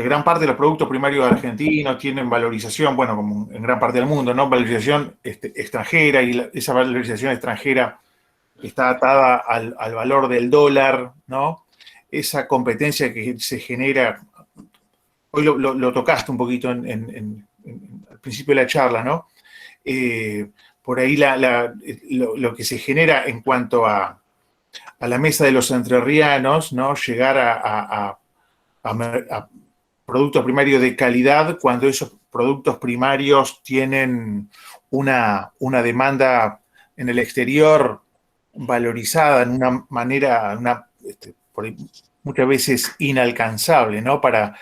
gran parte de los productos primarios argentinos tienen valorización, bueno, como en gran parte del mundo, ¿no?, valorización extranjera, y esa valorización extranjera está atada al valor del dólar, ¿no? Esa competencia que se genera. Hoy lo tocaste un poquito al principio de la charla, ¿no? Por ahí lo que se genera en cuanto a la mesa de los entrerrianos, ¿no? Llegar a productos primarios de calidad cuando esos productos primarios tienen una demanda en el exterior valorizada en una manera, por ahí, muchas veces inalcanzable, ¿no?, para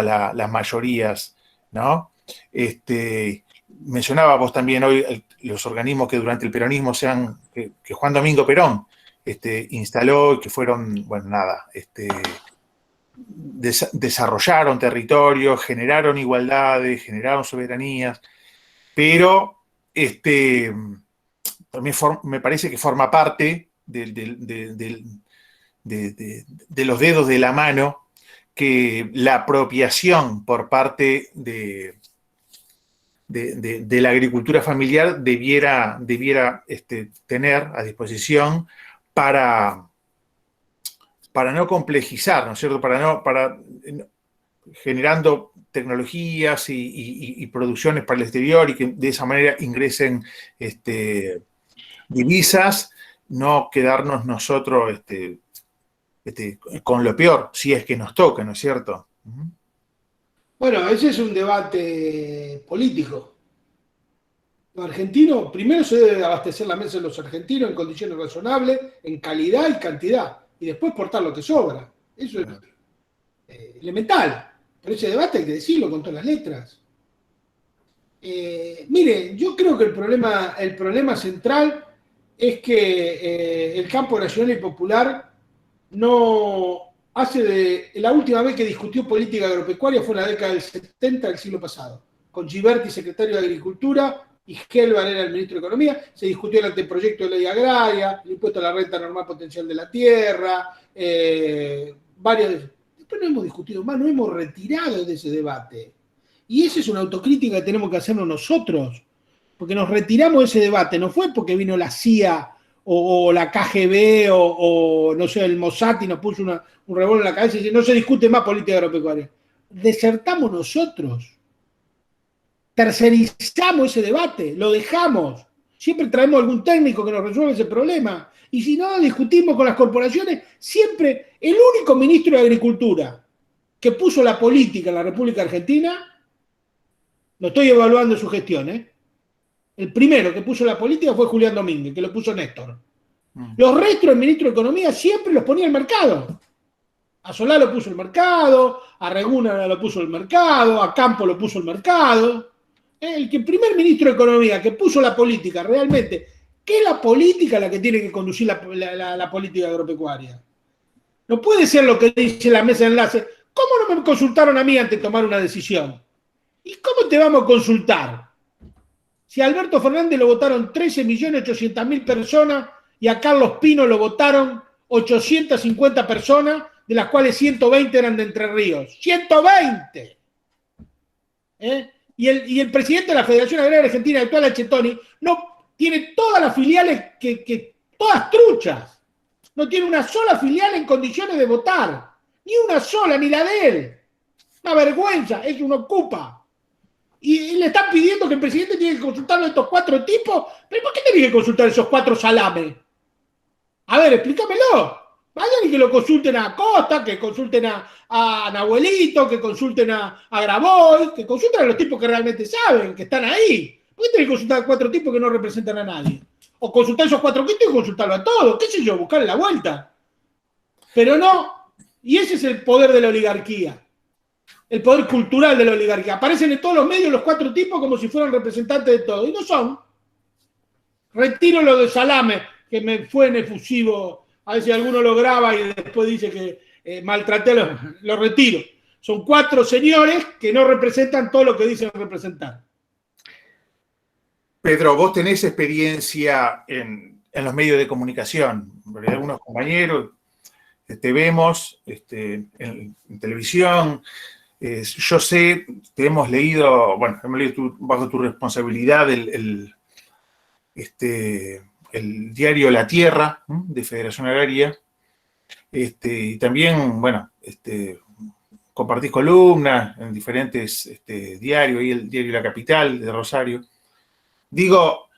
las mayorías, ¿no? Mencionaba vos también hoy los organismos que durante el peronismo que Juan Domingo Perón instaló, que fueron, bueno, nada, desarrollaron territorios, generaron igualdades, generaron soberanías, pero también me parece que forma parte de los dedos de la mano que la apropiación por parte de la agricultura familiar debiera tener a disposición para no complejizar, ¿no es cierto? Generando tecnologías y producciones para el exterior, y que de esa manera ingresen divisas, no quedarnos nosotros con lo peor, si es que nos toca, ¿no es cierto? Bueno, ese es un debate político. Los argentinos, primero se debe abastecer la mesa de los argentinos en condiciones razonables, en calidad y cantidad, y después portar lo que sobra. Eso es elemental. Pero ese debate hay que decirlo con todas las letras. Mire, yo creo que el problema central es que el campo nacional y popular no hace la última vez que discutió política agropecuaria fue en la década del 70 del siglo pasado, con Giberti, secretario de Agricultura, y Gelbar era el ministro de Economía. Se discutió el anteproyecto de ley agraria, el impuesto a la renta normal potencial de la tierra, varios. Después no hemos discutido más, no hemos retirado de ese debate. Y esa es una autocrítica que tenemos que hacernos nosotros, porque nos retiramos de ese debate. No fue porque vino la CIA o la KGB o no sé, el Mossad y nos puso un revólver en la cabeza y dice, no se discute más política agropecuaria. Desertamos nosotros. Tercerizamos ese debate, lo dejamos. Siempre traemos algún técnico que nos resuelva ese problema. Y si no discutimos con las corporaciones, siempre el único ministro de Agricultura que puso la política en la República Argentina, no estoy evaluando su gestión, el primero que puso la política fue Julián Domínguez, que lo puso Néstor. Los restos del ministro de Economía siempre los ponía el mercado. A Solá lo puso el mercado, a Reguna lo puso el mercado, a Campo lo puso el mercado. El primer ministro de Economía que puso la política realmente, que es la política la que tiene que conducir la política agropecuaria. No puede ser lo que dice la mesa de enlace. ¿Cómo no me consultaron a mí antes de tomar una decisión? ¿Y cómo te vamos a consultar? Si a Alberto Fernández lo votaron 13.800.000 personas y a Carlos Pino lo votaron 850 personas, de las cuales 120 eran de Entre Ríos. ¡120! Y el presidente de la Federación Agraria Argentina, actual Achetoni, no tiene todas las filiales todas truchas. No tiene una sola filial en condiciones de votar. Ni una sola, ni la de él. Una vergüenza, es un ocupa. Y le están pidiendo que el presidente tiene que consultar a estos 4 tipos. ¿Pero por qué tiene que consultar esos 4 salames? A ver, explícamelo. Vayan y que lo consulten a Acosta, que consulten a Nahuelito, que consulten a Grabois, que consulten a los tipos que realmente saben, que están ahí. ¿Por qué tienen que consultar a 4 tipos que no representan a nadie? O consultar a esos 4 tipos y consultarlo a todos, qué sé yo, buscarle la vuelta. Pero no, y ese es el poder de la oligarquía, el poder cultural de la oligarquía. Aparecen en todos los medios los 4 tipos como si fueran representantes de todo, y no son. Retiro lo de Salame, que me fue en efusivo. A ver si alguno lo graba y después dice que maltraté, lo retiro. Son 4 señores que no representan todo lo que dicen representar. Pedro, vos tenés experiencia en los medios de comunicación, porque algunos compañeros te vemos en televisión. Yo sé, te hemos leído, bueno, hemos leído bajo tu responsabilidad el diario La Tierra, de Federación Agraria, y también, bueno, compartís columnas en diferentes diarios, y el diario La Capital de Rosario. Digo,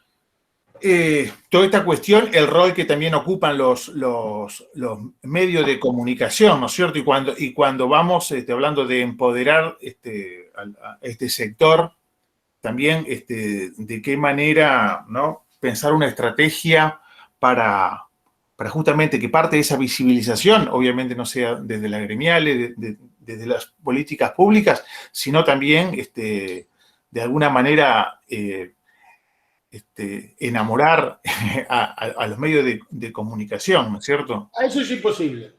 toda esta cuestión, el rol que también ocupan los medios de comunicación, ¿no es cierto? Y cuando vamos hablando de empoderar a este sector, también de qué manera, ¿no?, pensar una estrategia para justamente que parte de esa visibilización, obviamente no sea desde las gremiales, desde las políticas públicas, sino también de alguna manera enamorar a los medios de comunicación, ¿no es cierto? A eso es imposible.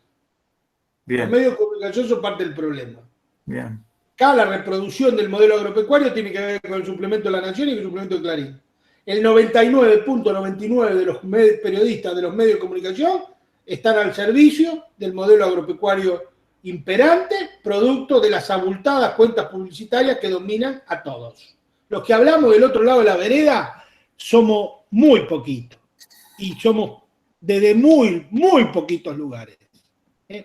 Bien. Los medios de comunicación son parte del problema. Bien. Acá la reproducción del modelo agropecuario tiene que ver con el suplemento de La Nación y el suplemento de Clarín. El 99.99% de los periodistas de los medios de comunicación están al servicio del modelo agropecuario imperante, producto de las abultadas cuentas publicitarias que dominan a todos. Los que hablamos del otro lado de la vereda somos muy poquitos y somos desde muy, muy poquitos lugares.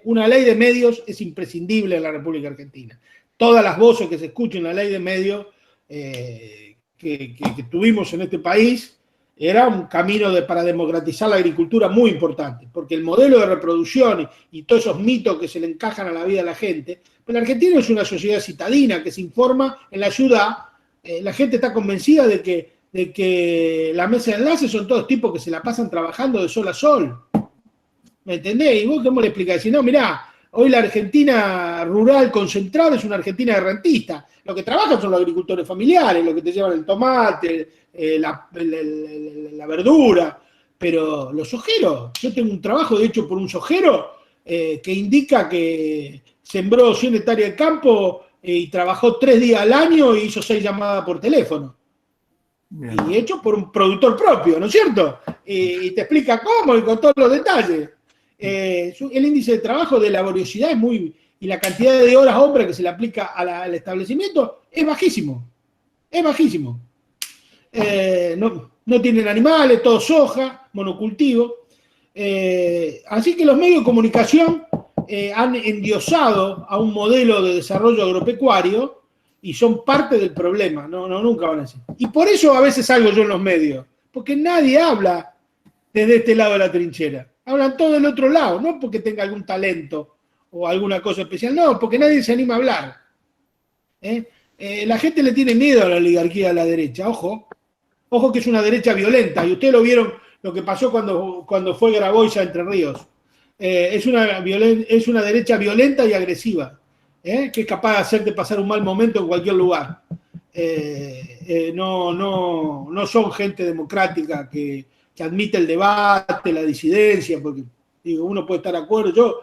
Una ley de medios es imprescindible en la República Argentina. Todas las voces que se escuchan en la ley de medios que tuvimos en este país era un camino para democratizar la agricultura muy importante, porque el modelo de reproducción y todos esos mitos que se le encajan a la vida de la gente, pues la Argentina es una sociedad citadina que se informa en la ciudad, la gente está convencida de que la mesa de enlace son todos tipos que se la pasan trabajando de sol a sol. ¿Me entendés? Y vos cómo le explicás, si no, mirá, hoy la Argentina rural concentrada es una Argentina rentista. Lo que trabajan son los agricultores familiares, los que te llevan el tomate, la verdura. Pero los sojeros, yo tengo un trabajo hecho por un sojero que indica que sembró 100 hectáreas de campo y trabajó 3 días al año y hizo 6 llamadas por teléfono. Bien. Y hecho por un productor propio, ¿no es cierto? Y te explica cómo y con todos los detalles. El índice de trabajo de laboriosidad es muy... y la cantidad de horas hombre que se le aplica al establecimiento es bajísimo. Es bajísimo. No tienen animales, todo soja, monocultivo. Así que los medios de comunicación han endiosado a un modelo de desarrollo agropecuario y son parte del problema. Nunca van a ser. Y por eso a veces salgo yo en los medios. Porque nadie habla desde este lado de la trinchera. Hablan todo del otro lado, no porque tenga algún talento o alguna cosa especial, no, porque nadie se anima a hablar. La gente le tiene miedo a la oligarquía de la derecha, ojo que es una derecha violenta, y ustedes lo vieron lo que pasó cuando fue Grabois a Entre Ríos. Es una derecha violenta y agresiva, que es capaz de hacerte pasar un mal momento en cualquier lugar. No son gente democrática que admite el debate, la disidencia, porque digo, uno puede estar de acuerdo. Yo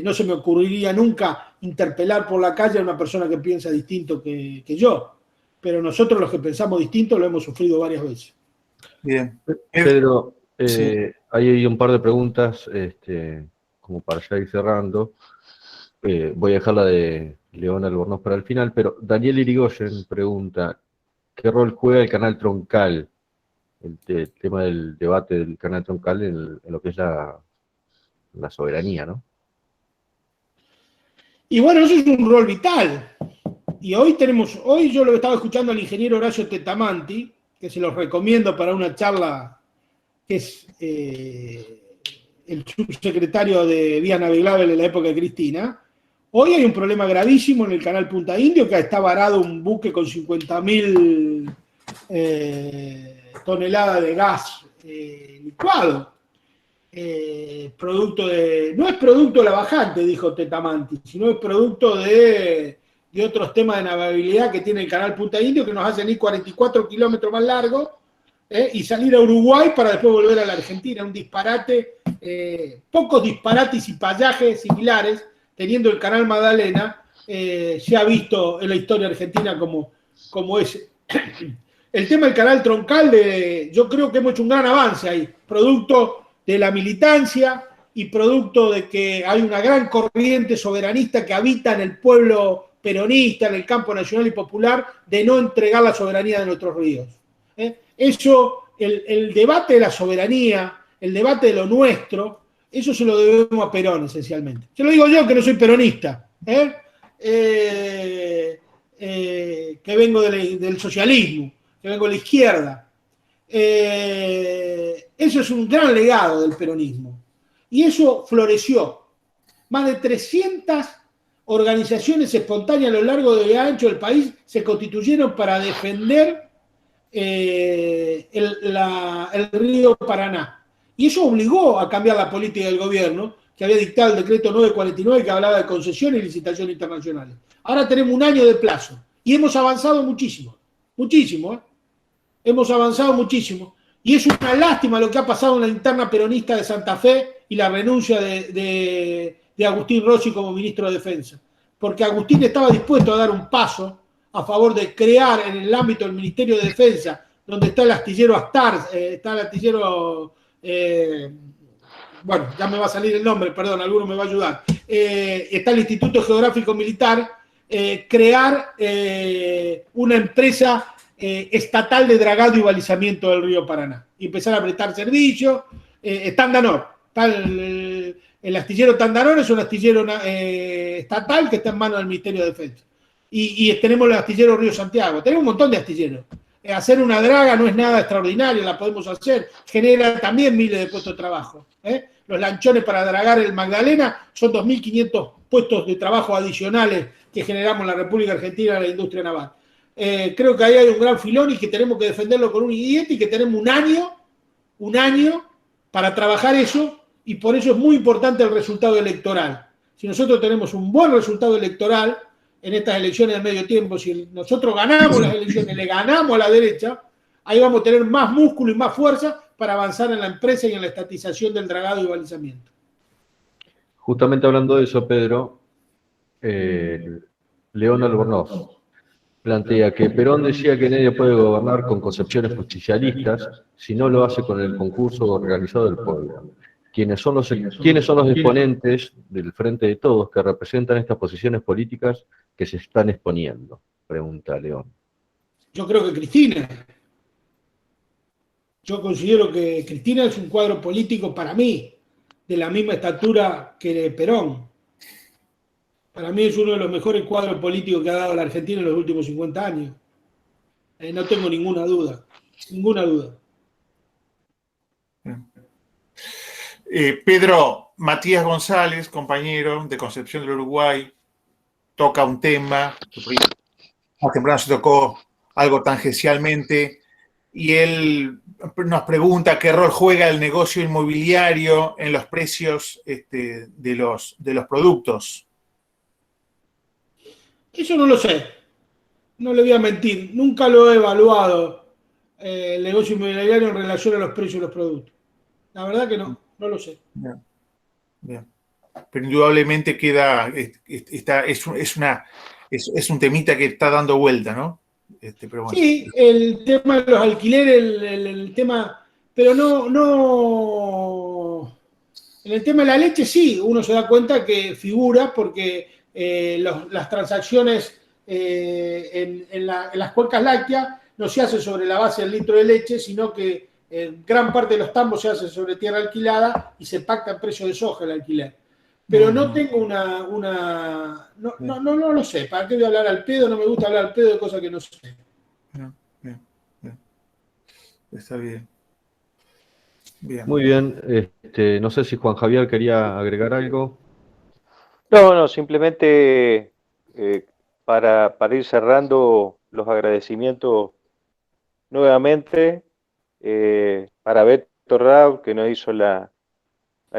no se me ocurriría nunca interpelar por la calle a una persona que piensa distinto que yo, pero nosotros los que pensamos distinto lo hemos sufrido varias veces. Bien. Pedro, Sí. hay un par de preguntas como para ya ir cerrando. Voy a dejar la de León Albornoz para el final, pero Daniel Irigoyen pregunta, ¿qué rol juega el canal troncal? El tema del debate del canal troncal en lo que es la soberanía, ¿no? Y bueno, eso es un rol vital. Y hoy yo lo estaba escuchando al ingeniero Horacio Tetamanti, que se los recomiendo para una charla que es el subsecretario de Vía Navegable en la época de Cristina. Hoy hay un problema gravísimo en el canal Punta Indio, que está varado un buque con 50.000 toneladas de gas licuado. No es producto de la bajante, dijo Tetamanti, sino es producto de otros temas de navegabilidad que tiene el canal Punta Indio, que nos hacen ir 44 kilómetros más largo y salir a Uruguay para después volver a la Argentina. Un disparate, pocos disparates y payajes similares, teniendo el canal Magdalena, se ha visto en la historia argentina como ese. El tema del canal troncal, yo creo que hemos hecho un gran avance ahí, producto de la militancia y producto de que hay una gran corriente soberanista que habita en el pueblo peronista, en el campo nacional y popular, de no entregar la soberanía de nuestros ríos. Eso, el debate de la soberanía, el debate de lo nuestro, eso se lo debemos a Perón, esencialmente. Se lo digo yo, que no soy peronista, que vengo del socialismo, que vengo de la izquierda. Eso es un gran legado del peronismo. Y eso floreció. Más de 300 organizaciones espontáneas a lo largo y ancho del país se constituyeron para defender el río Paraná. Y eso obligó a cambiar la política del gobierno, que había dictado el decreto 949, que hablaba de concesiones y licitaciones internacionales. Ahora tenemos un año de plazo. Y hemos avanzado muchísimo. Muchísimo, Hemos avanzado muchísimo. Y es una lástima lo que ha pasado en la interna peronista de Santa Fe y la renuncia de Agustín Rossi como ministro de Defensa. Porque Agustín estaba dispuesto a dar un paso a favor de crear en el ámbito del Ministerio de Defensa, donde está el astillero Astar, está el astillero, bueno, ya me va a salir el nombre, perdón, alguno me va a ayudar, está el Instituto Geográfico Militar, crear una empresa estatal de dragado y balizamiento del río Paraná y empezar a prestar servicios. Tandanor, el astillero Tandanor es un astillero estatal que está en manos del Ministerio de Defensa. Y tenemos el astillero Río Santiago, tenemos un montón de astilleros. Hacer una draga no es nada extraordinario, la podemos hacer, genera también miles de puestos de trabajo. Los lanchones para dragar el Magdalena son 2.500 puestos de trabajo adicionales que generamos en la República Argentina en la industria naval. Creo que ahí hay un gran filón y que tenemos que defenderlo con un diente y que tenemos un año para trabajar eso, y por eso es muy importante el resultado electoral. Si nosotros tenemos un buen resultado electoral en estas elecciones de medio tiempo, si nosotros ganamos las elecciones, le ganamos a la derecha, ahí vamos a tener más músculo y más fuerza para avanzar en la empresa y en la estatización del dragado y balizamiento. Justamente hablando de eso, Pedro, León Albornoz plantea que Perón decía que nadie puede gobernar con concepciones justicialistas si no lo hace con el concurso organizado del pueblo. ¿Quiénes son los exponentes del Frente de Todos que representan estas posiciones políticas que se están exponiendo? Pregunta León. Yo creo que Cristina. Yo considero que Cristina es un cuadro político para mí de la misma estatura que Perón. Para mí es uno de los mejores cuadros políticos que ha dado la Argentina en los últimos 50 años. No tengo ninguna duda. Ninguna duda. Pedro, Matías González, compañero de Concepción del Uruguay, toca un tema, más temprano se tocó algo tangencialmente, y él nos pregunta qué rol juega el negocio inmobiliario en los precios de los productos. Eso no lo sé. No le voy a mentir. Nunca lo he evaluado el negocio inmobiliario en relación a los precios de los productos. La verdad que no lo sé. Bien. Bien. Pero indudablemente queda, es un temita que está dando vuelta, ¿no? Pero bueno. Sí, el tema de los alquileres, el tema, pero no. En el tema de la leche sí, uno se da cuenta que figura porque las transacciones en las cuencas lácteas no se hacen sobre la base del litro de leche, sino que gran parte de los tambos se hacen sobre tierra alquilada y se pacta el precio de soja el alquiler. Pero no tengo no lo sé. ¿Para qué voy a hablar al pedo? No me gusta hablar al pedo de cosas que no sé. Bien. Está bien. Bien. Muy bien, no sé si Juan Javier quería agregar algo. No, simplemente para ir cerrando los agradecimientos nuevamente para Beto Rau, que nos hizo la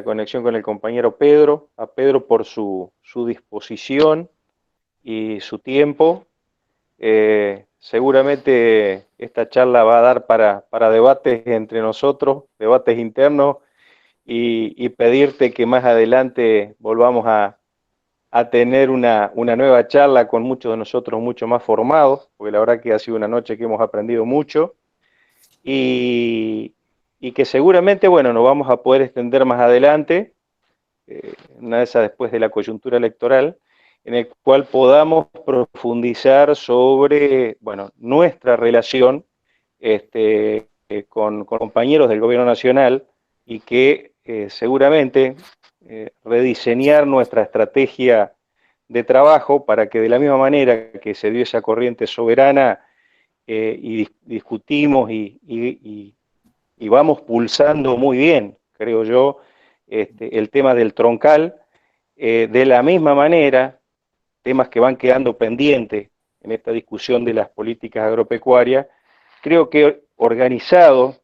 conexión con el compañero Pedro, a Pedro por su disposición y su tiempo. Seguramente esta charla va a dar para debates entre nosotros, debates internos, y pedirte que más adelante volvamos a tener una nueva charla con muchos de nosotros mucho más formados, porque la verdad que ha sido una noche que hemos aprendido mucho, y que seguramente, bueno, nos vamos a poder extender más adelante, una de esas después de la coyuntura electoral, en el cual podamos profundizar sobre, bueno, nuestra relación con compañeros del gobierno nacional y que seguramente rediseñar nuestra estrategia de trabajo para que de la misma manera que se dio esa corriente soberana y discutimos y vamos pulsando muy bien, creo yo, el tema del troncal, de la misma manera, temas que van quedando pendientes en esta discusión de las políticas agropecuarias, creo que organizado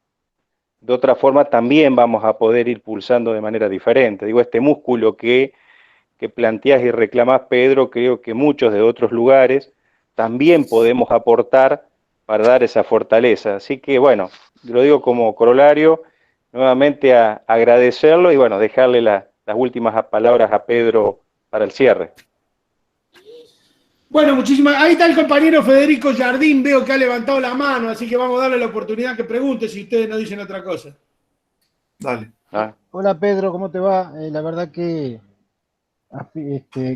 de otra forma también vamos a poder ir pulsando de manera diferente. Digo, este músculo que planteás y reclamás, Pedro, creo que muchos de otros lugares también podemos aportar para dar esa fortaleza. Así que, bueno, lo digo como corolario, nuevamente a agradecerlo y, bueno, dejarle las últimas palabras a Pedro para el cierre. Bueno, muchísimas. Ahí está el compañero Federico Jardín, veo que ha levantado la mano, así que vamos a darle la oportunidad que pregunte si ustedes no dicen otra cosa. Dale. Hola Pedro, ¿cómo te va? La verdad que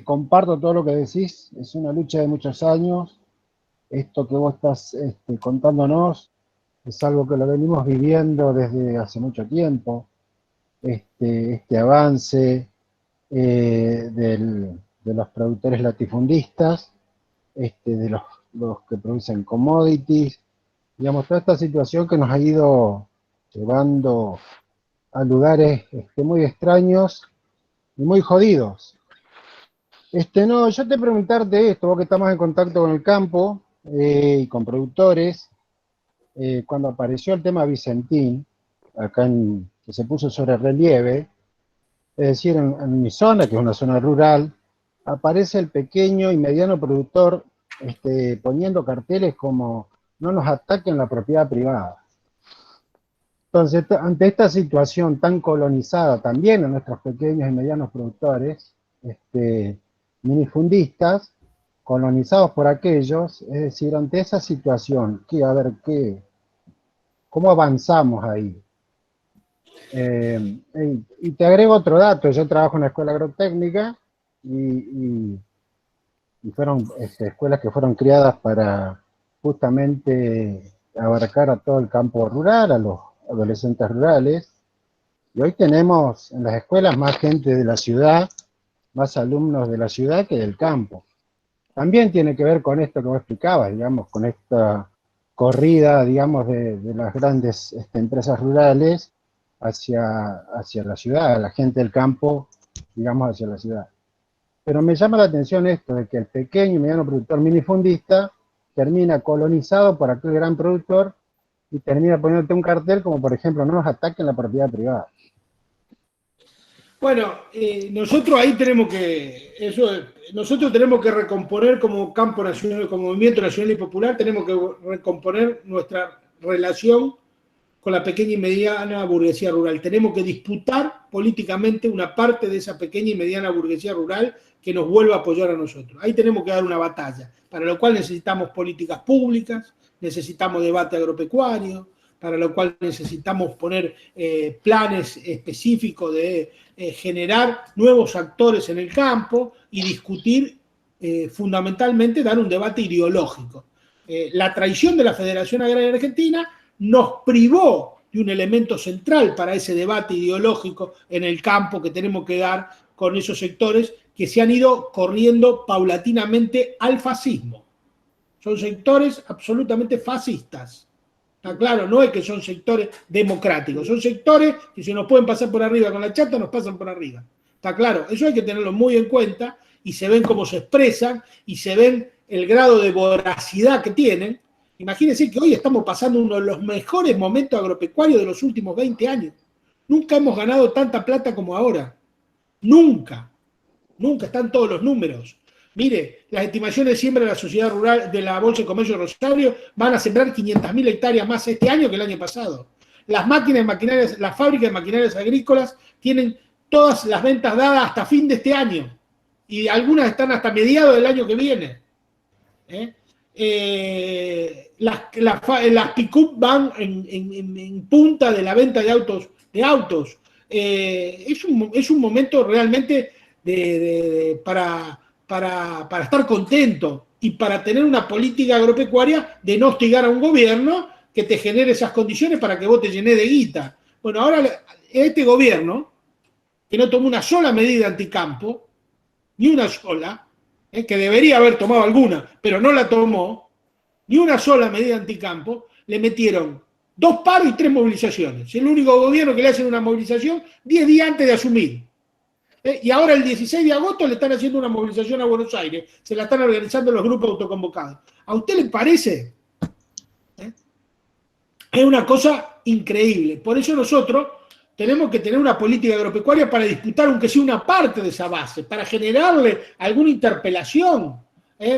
comparto todo lo que decís, es una lucha de muchos años. Esto que vos estás contándonos es algo que lo venimos viviendo desde hace mucho tiempo. Este avance de los productores latifundistas, de los que producen commodities, digamos, toda esta situación que nos ha ido llevando a lugares muy extraños y muy jodidos. No, yo te preguntarte esto, vos que estás más en contacto con el campo y con productores, cuando apareció el tema Vicentín, que se puso sobre relieve, es decir, en mi zona, que es una zona rural, aparece el pequeño y mediano productor poniendo carteles como no nos ataquen la propiedad privada. Entonces, ante esta situación tan colonizada también en nuestros pequeños y medianos productores, minifundistas, colonizados por aquellos, es decir, ante esa situación, ¿cómo avanzamos ahí? Y te agrego otro dato, yo trabajo en una escuela agrotécnica y fueron escuelas que fueron creadas para justamente abarcar a todo el campo rural, a los adolescentes rurales, y hoy tenemos en las escuelas más gente de la ciudad, más alumnos de la ciudad que del campo. También tiene que ver con esto que vos explicabas, digamos, con esta corrida, digamos, de las grandes empresas rurales hacia la ciudad, la gente del campo, digamos, hacia la ciudad. Pero me llama la atención esto de que el pequeño y mediano productor minifundista termina colonizado por aquel gran productor y termina poniéndote un cartel como, por ejemplo, no nos ataquen la propiedad privada. Bueno, nosotros ahí nosotros tenemos que recomponer como campo nacional, como movimiento nacional y popular, tenemos que recomponer nuestra relación con la pequeña y mediana burguesía rural. Tenemos que disputar políticamente una parte de esa pequeña y mediana burguesía rural que nos vuelva a apoyar a nosotros. Ahí tenemos que dar una batalla, para lo cual necesitamos políticas públicas, necesitamos debate agropecuario, para lo cual necesitamos poner planes específicos de generar nuevos actores en el campo y discutir fundamentalmente, dar un debate ideológico. La traición de la Federación Agraria Argentina nos privó de un elemento central para ese debate ideológico en el campo que tenemos que dar con esos sectores que se han ido corriendo paulatinamente al fascismo. Son sectores absolutamente fascistas. Está claro, no es que son sectores democráticos, son sectores que si nos pueden pasar por arriba con la chata, nos pasan por arriba. Está claro, eso hay que tenerlo muy en cuenta y se ven cómo se expresan y se ven el grado de voracidad que tienen. Imagínense que hoy estamos pasando uno de los mejores momentos agropecuarios de los últimos 20 años. Nunca hemos ganado tanta plata como ahora. Nunca. Nunca están todos los números. Mire, las estimaciones de siembra de la Sociedad Rural de la Bolsa de Comercio de Rosario van a sembrar 500.000 hectáreas más este año que el año pasado. Las máquinas, maquinarias, las fábricas de maquinarias agrícolas tienen todas las ventas dadas hasta fin de este año. Y algunas están hasta mediados del año que viene. Las pick-up van en punta de la venta de autos. Es un momento realmente para estar contento y para tener una política agropecuaria de no hostigar a un gobierno que te genere esas condiciones para que vos te llenes de guita. Bueno, ahora este gobierno, que no tomó una sola medida anticampo, ni una sola, que debería haber tomado alguna, pero no la tomó, ni una sola medida anticampo, le metieron 2 paros y 3 movilizaciones. Es el único gobierno que le hacen una movilización 10 días antes de asumir. Y ahora el 16 de agosto le están haciendo una movilización a Buenos Aires. Se la están organizando los grupos autoconvocados. ¿A usted le parece? Es una cosa increíble. Por eso nosotros tenemos que tener una política agropecuaria para disputar aunque sea una parte de esa base, para generarle alguna interpelación,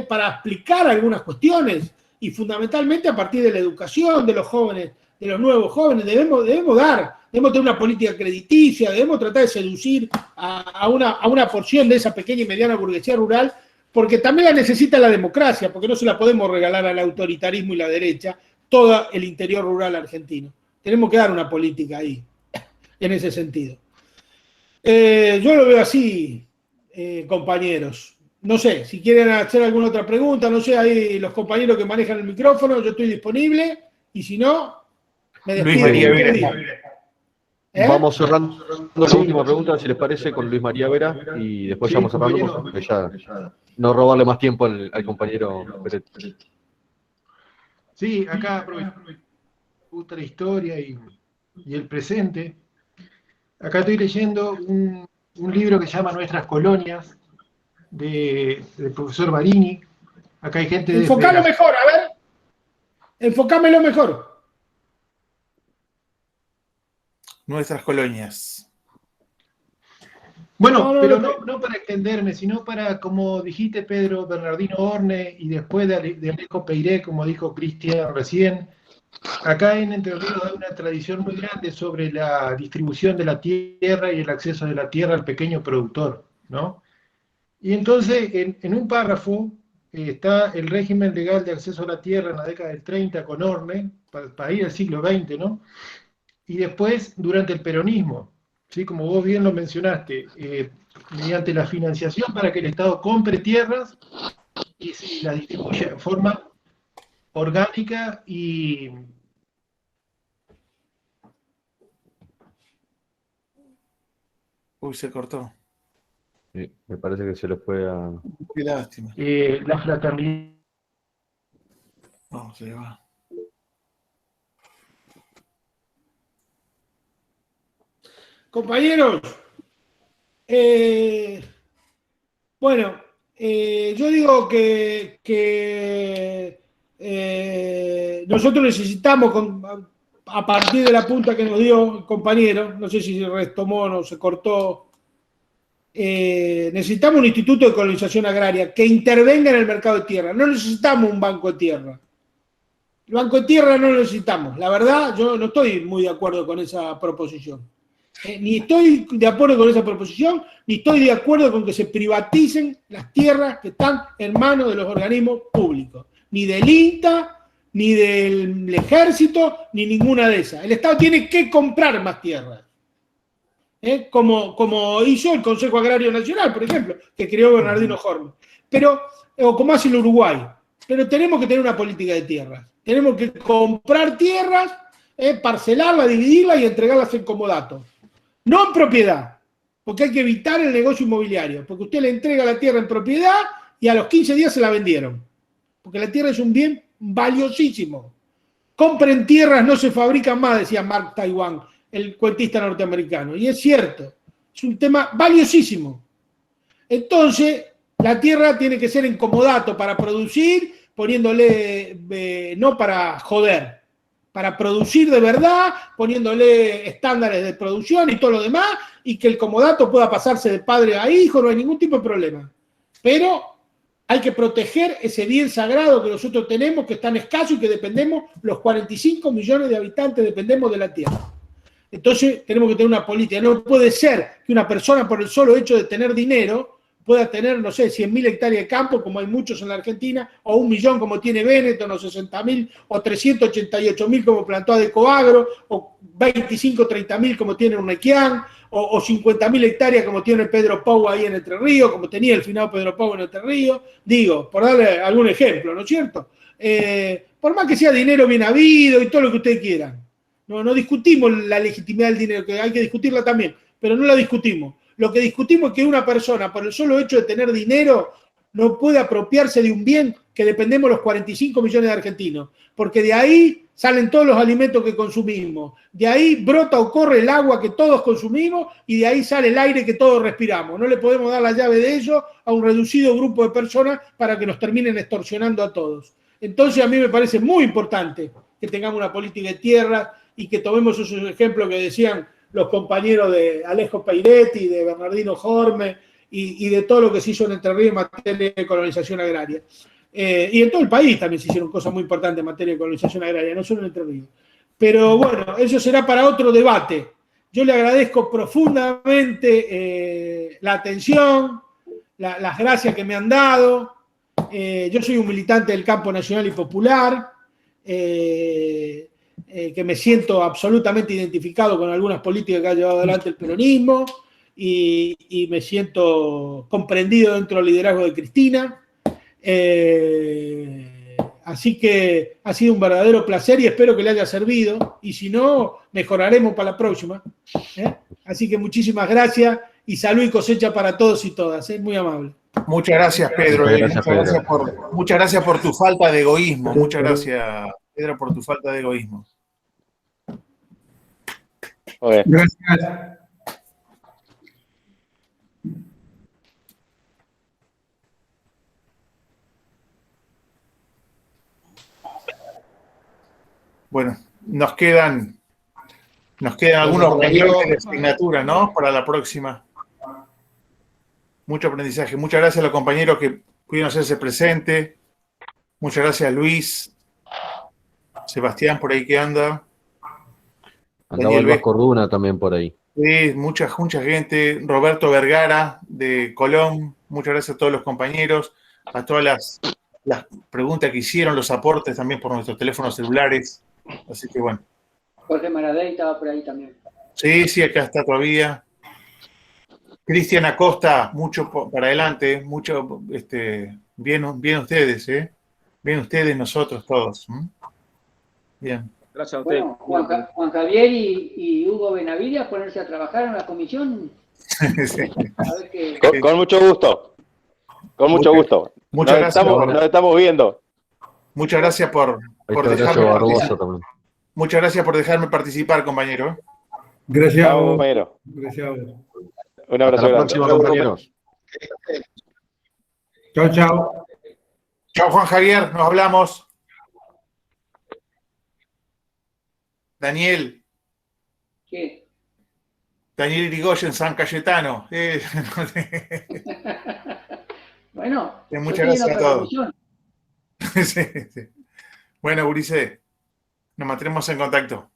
para explicar algunas cuestiones y fundamentalmente a partir de la educación de los jóvenes, de los nuevos jóvenes. Debemos tener una política crediticia, debemos tratar de seducir a una porción de esa pequeña y mediana burguesía rural, porque también la necesita la democracia, porque no se la podemos regalar al autoritarismo y la derecha, todo el interior rural argentino. Tenemos que dar una política ahí, en ese sentido. Yo lo veo así, compañeros. No sé, si quieren hacer alguna otra pregunta, no sé, ahí los compañeros que manejan el micrófono, yo estoy disponible, y si no, me despido. Luis María Vera. Vamos cerrando la última pregunta, si les parece, con Luis María Vera, y después ya vamos cerrando, porque ya no robarle más tiempo al compañero Peret. Sí, acá aprovecho la historia y el presente. Acá estoy leyendo un libro que se llama Nuestras Colonias, del profesor Barini. Acá hay gente de... Enfocalo mejor, a ver. Enfocámelo mejor. Nuestras colonias. Bueno, pero no para extenderme, sino para, como dijiste, Pedro, Bernardino Orne, y después de Alejo Peiré, como dijo Cristian recién, acá en Entre Ríos hay una tradición muy grande sobre la distribución de la tierra y el acceso de la tierra al pequeño productor, ¿no? Y entonces, en un párrafo, está el régimen legal de acceso a la tierra en la década del 30 con Orne, para ir al siglo XX, ¿no? Y después, durante el peronismo, ¿sí? Como vos bien lo mencionaste, mediante la financiación para que el Estado compre tierras y la distribuya en forma orgánica y... Uy, se cortó. Sí, me parece que se le fue a... Qué lástima. la fraternidad. No, se le va. Compañeros, bueno, yo digo que nosotros necesitamos, a partir de la punta que nos dio el compañero, no sé si se retomó o no, se cortó, necesitamos un instituto de colonización agraria que intervenga en el mercado de tierra. No necesitamos un banco de tierra. El banco de tierra no lo necesitamos. La verdad, yo no estoy muy de acuerdo con esa proposición. Ni estoy de acuerdo con esa proposición, ni estoy de acuerdo con que se privaticen las tierras que están en manos de los organismos públicos. Ni del INTA, ni del Ejército, ni ninguna de esas. El Estado tiene que comprar más tierras. Como hizo el Consejo Agrario Nacional, por ejemplo, que creó Bernardino Horne. O como hace el Uruguay. Pero tenemos que tener una política de tierras. Tenemos que comprar tierras, parcelarlas, dividirlas y entregarlas en comodato. No en propiedad, porque hay que evitar el negocio inmobiliario, porque usted le entrega la tierra en propiedad y a los 15 días se la vendieron. Porque la tierra es un bien valiosísimo. compren tierras, no se fabrican más, decía Mark Twain, el cuentista norteamericano. Y es cierto, es un tema valiosísimo. Entonces, la tierra tiene que ser en comodato para producir, poniéndole, no para joder, para producir de verdad, poniéndole estándares de producción y todo lo demás, y que el comodato pueda pasarse de padre a hijo, no hay ningún tipo de problema. Pero hay que proteger ese bien sagrado que nosotros tenemos, que es tan escaso y que dependemos, los 45 millones de habitantes dependemos de la tierra. Entonces tenemos que tener una política. No puede ser que una persona por el solo hecho de tener dinero pueda tener, no sé, 100.000 hectáreas de campo, como hay muchos en la Argentina, o 1 millón como tiene Benetton, o 60.000, o 388.000 como plantó Adecoagro, o 25, 30.000 como tiene Urnequian, o 50.000 hectáreas como tiene Pedro Pau ahí en Entre Ríos, como tenía el finado Pedro Pau en Entre Ríos, digo, por darle algún ejemplo, ¿no es cierto? Por más que sea dinero bien habido y todo lo que ustedes quieran. No discutimos la legitimidad del dinero, que hay que discutirla también, pero no la discutimos. Lo que discutimos es que una persona, por el solo hecho de tener dinero, no puede apropiarse de un bien que dependemos los 45 millones de argentinos, porque de ahí salen todos los alimentos que consumimos, de ahí brota o corre el agua que todos consumimos y de ahí sale el aire que todos respiramos. No le podemos dar la llave de eso a un reducido grupo de personas para que nos terminen extorsionando a todos. Entonces a mí me parece muy importante que tengamos una política de tierra y que tomemos esos ejemplos que decían los compañeros de Alejo Peiretti, de Bernardino Horme y de todo lo que se hizo en Entre Ríos en materia de colonización agraria. Y en todo el país también se hicieron cosas muy importantes en materia de colonización agraria, no solo en Entre Ríos. Pero bueno, eso será para otro debate. Yo le agradezco profundamente la atención, las gracias que me han dado. Yo soy un militante del campo nacional y popular, que me siento absolutamente identificado con algunas políticas que ha llevado adelante el peronismo y me siento comprendido dentro del liderazgo de Cristina. Así que ha sido un verdadero placer y espero que le haya servido, y si no, mejoraremos para la próxima. Así que muchísimas gracias y salud y cosecha para todos y todas. Muy amable. Muchas gracias, Pedro. Muchas gracias por tu falta de egoísmo. Muchas gracias, Pedro, por tu falta de egoísmo. Okay. Gracias. Bueno, nos quedan algunos pendientes de asignatura, ¿no? Para la próxima. Mucho aprendizaje. Muchas gracias a los compañeros que pudieron hacerse presente. Muchas gracias, Luis. Sebastián, por ahí que anda. Andaba el Vasco Duna también por ahí. Sí, mucha gente. Roberto Vergara, de Colón. Muchas gracias a todos los compañeros. A todas las preguntas que hicieron, los aportes también por nuestros teléfonos celulares. Así que bueno. Jorge Maradei estaba por ahí también. Sí, acá está todavía. Cristian Acosta, mucho para adelante, mucho, bien ustedes, bien ustedes, nosotros todos. Bien. Gracias a ustedes. Bueno, Juan Javier y Hugo Benavides ponerse a trabajar en la comisión. Sí. A ver qué... Con mucho gusto. Con mucho gusto. Muchas gracias. Nos estamos viendo. Muchas gracias por dejarme participar. Muchas gracias por dejarme participar, compañero. Gracias, compañero. Gracias. Un abrazo grande. Hasta la próxima, compañeros. Chao, chao. Chao, Juan Javier, nos hablamos. Daniel. ¿Qué? Daniel Irigoyen, San Cayetano. Bueno, muchas gracias a todos. Sí. Bueno, Ulises, nos mantenemos en contacto.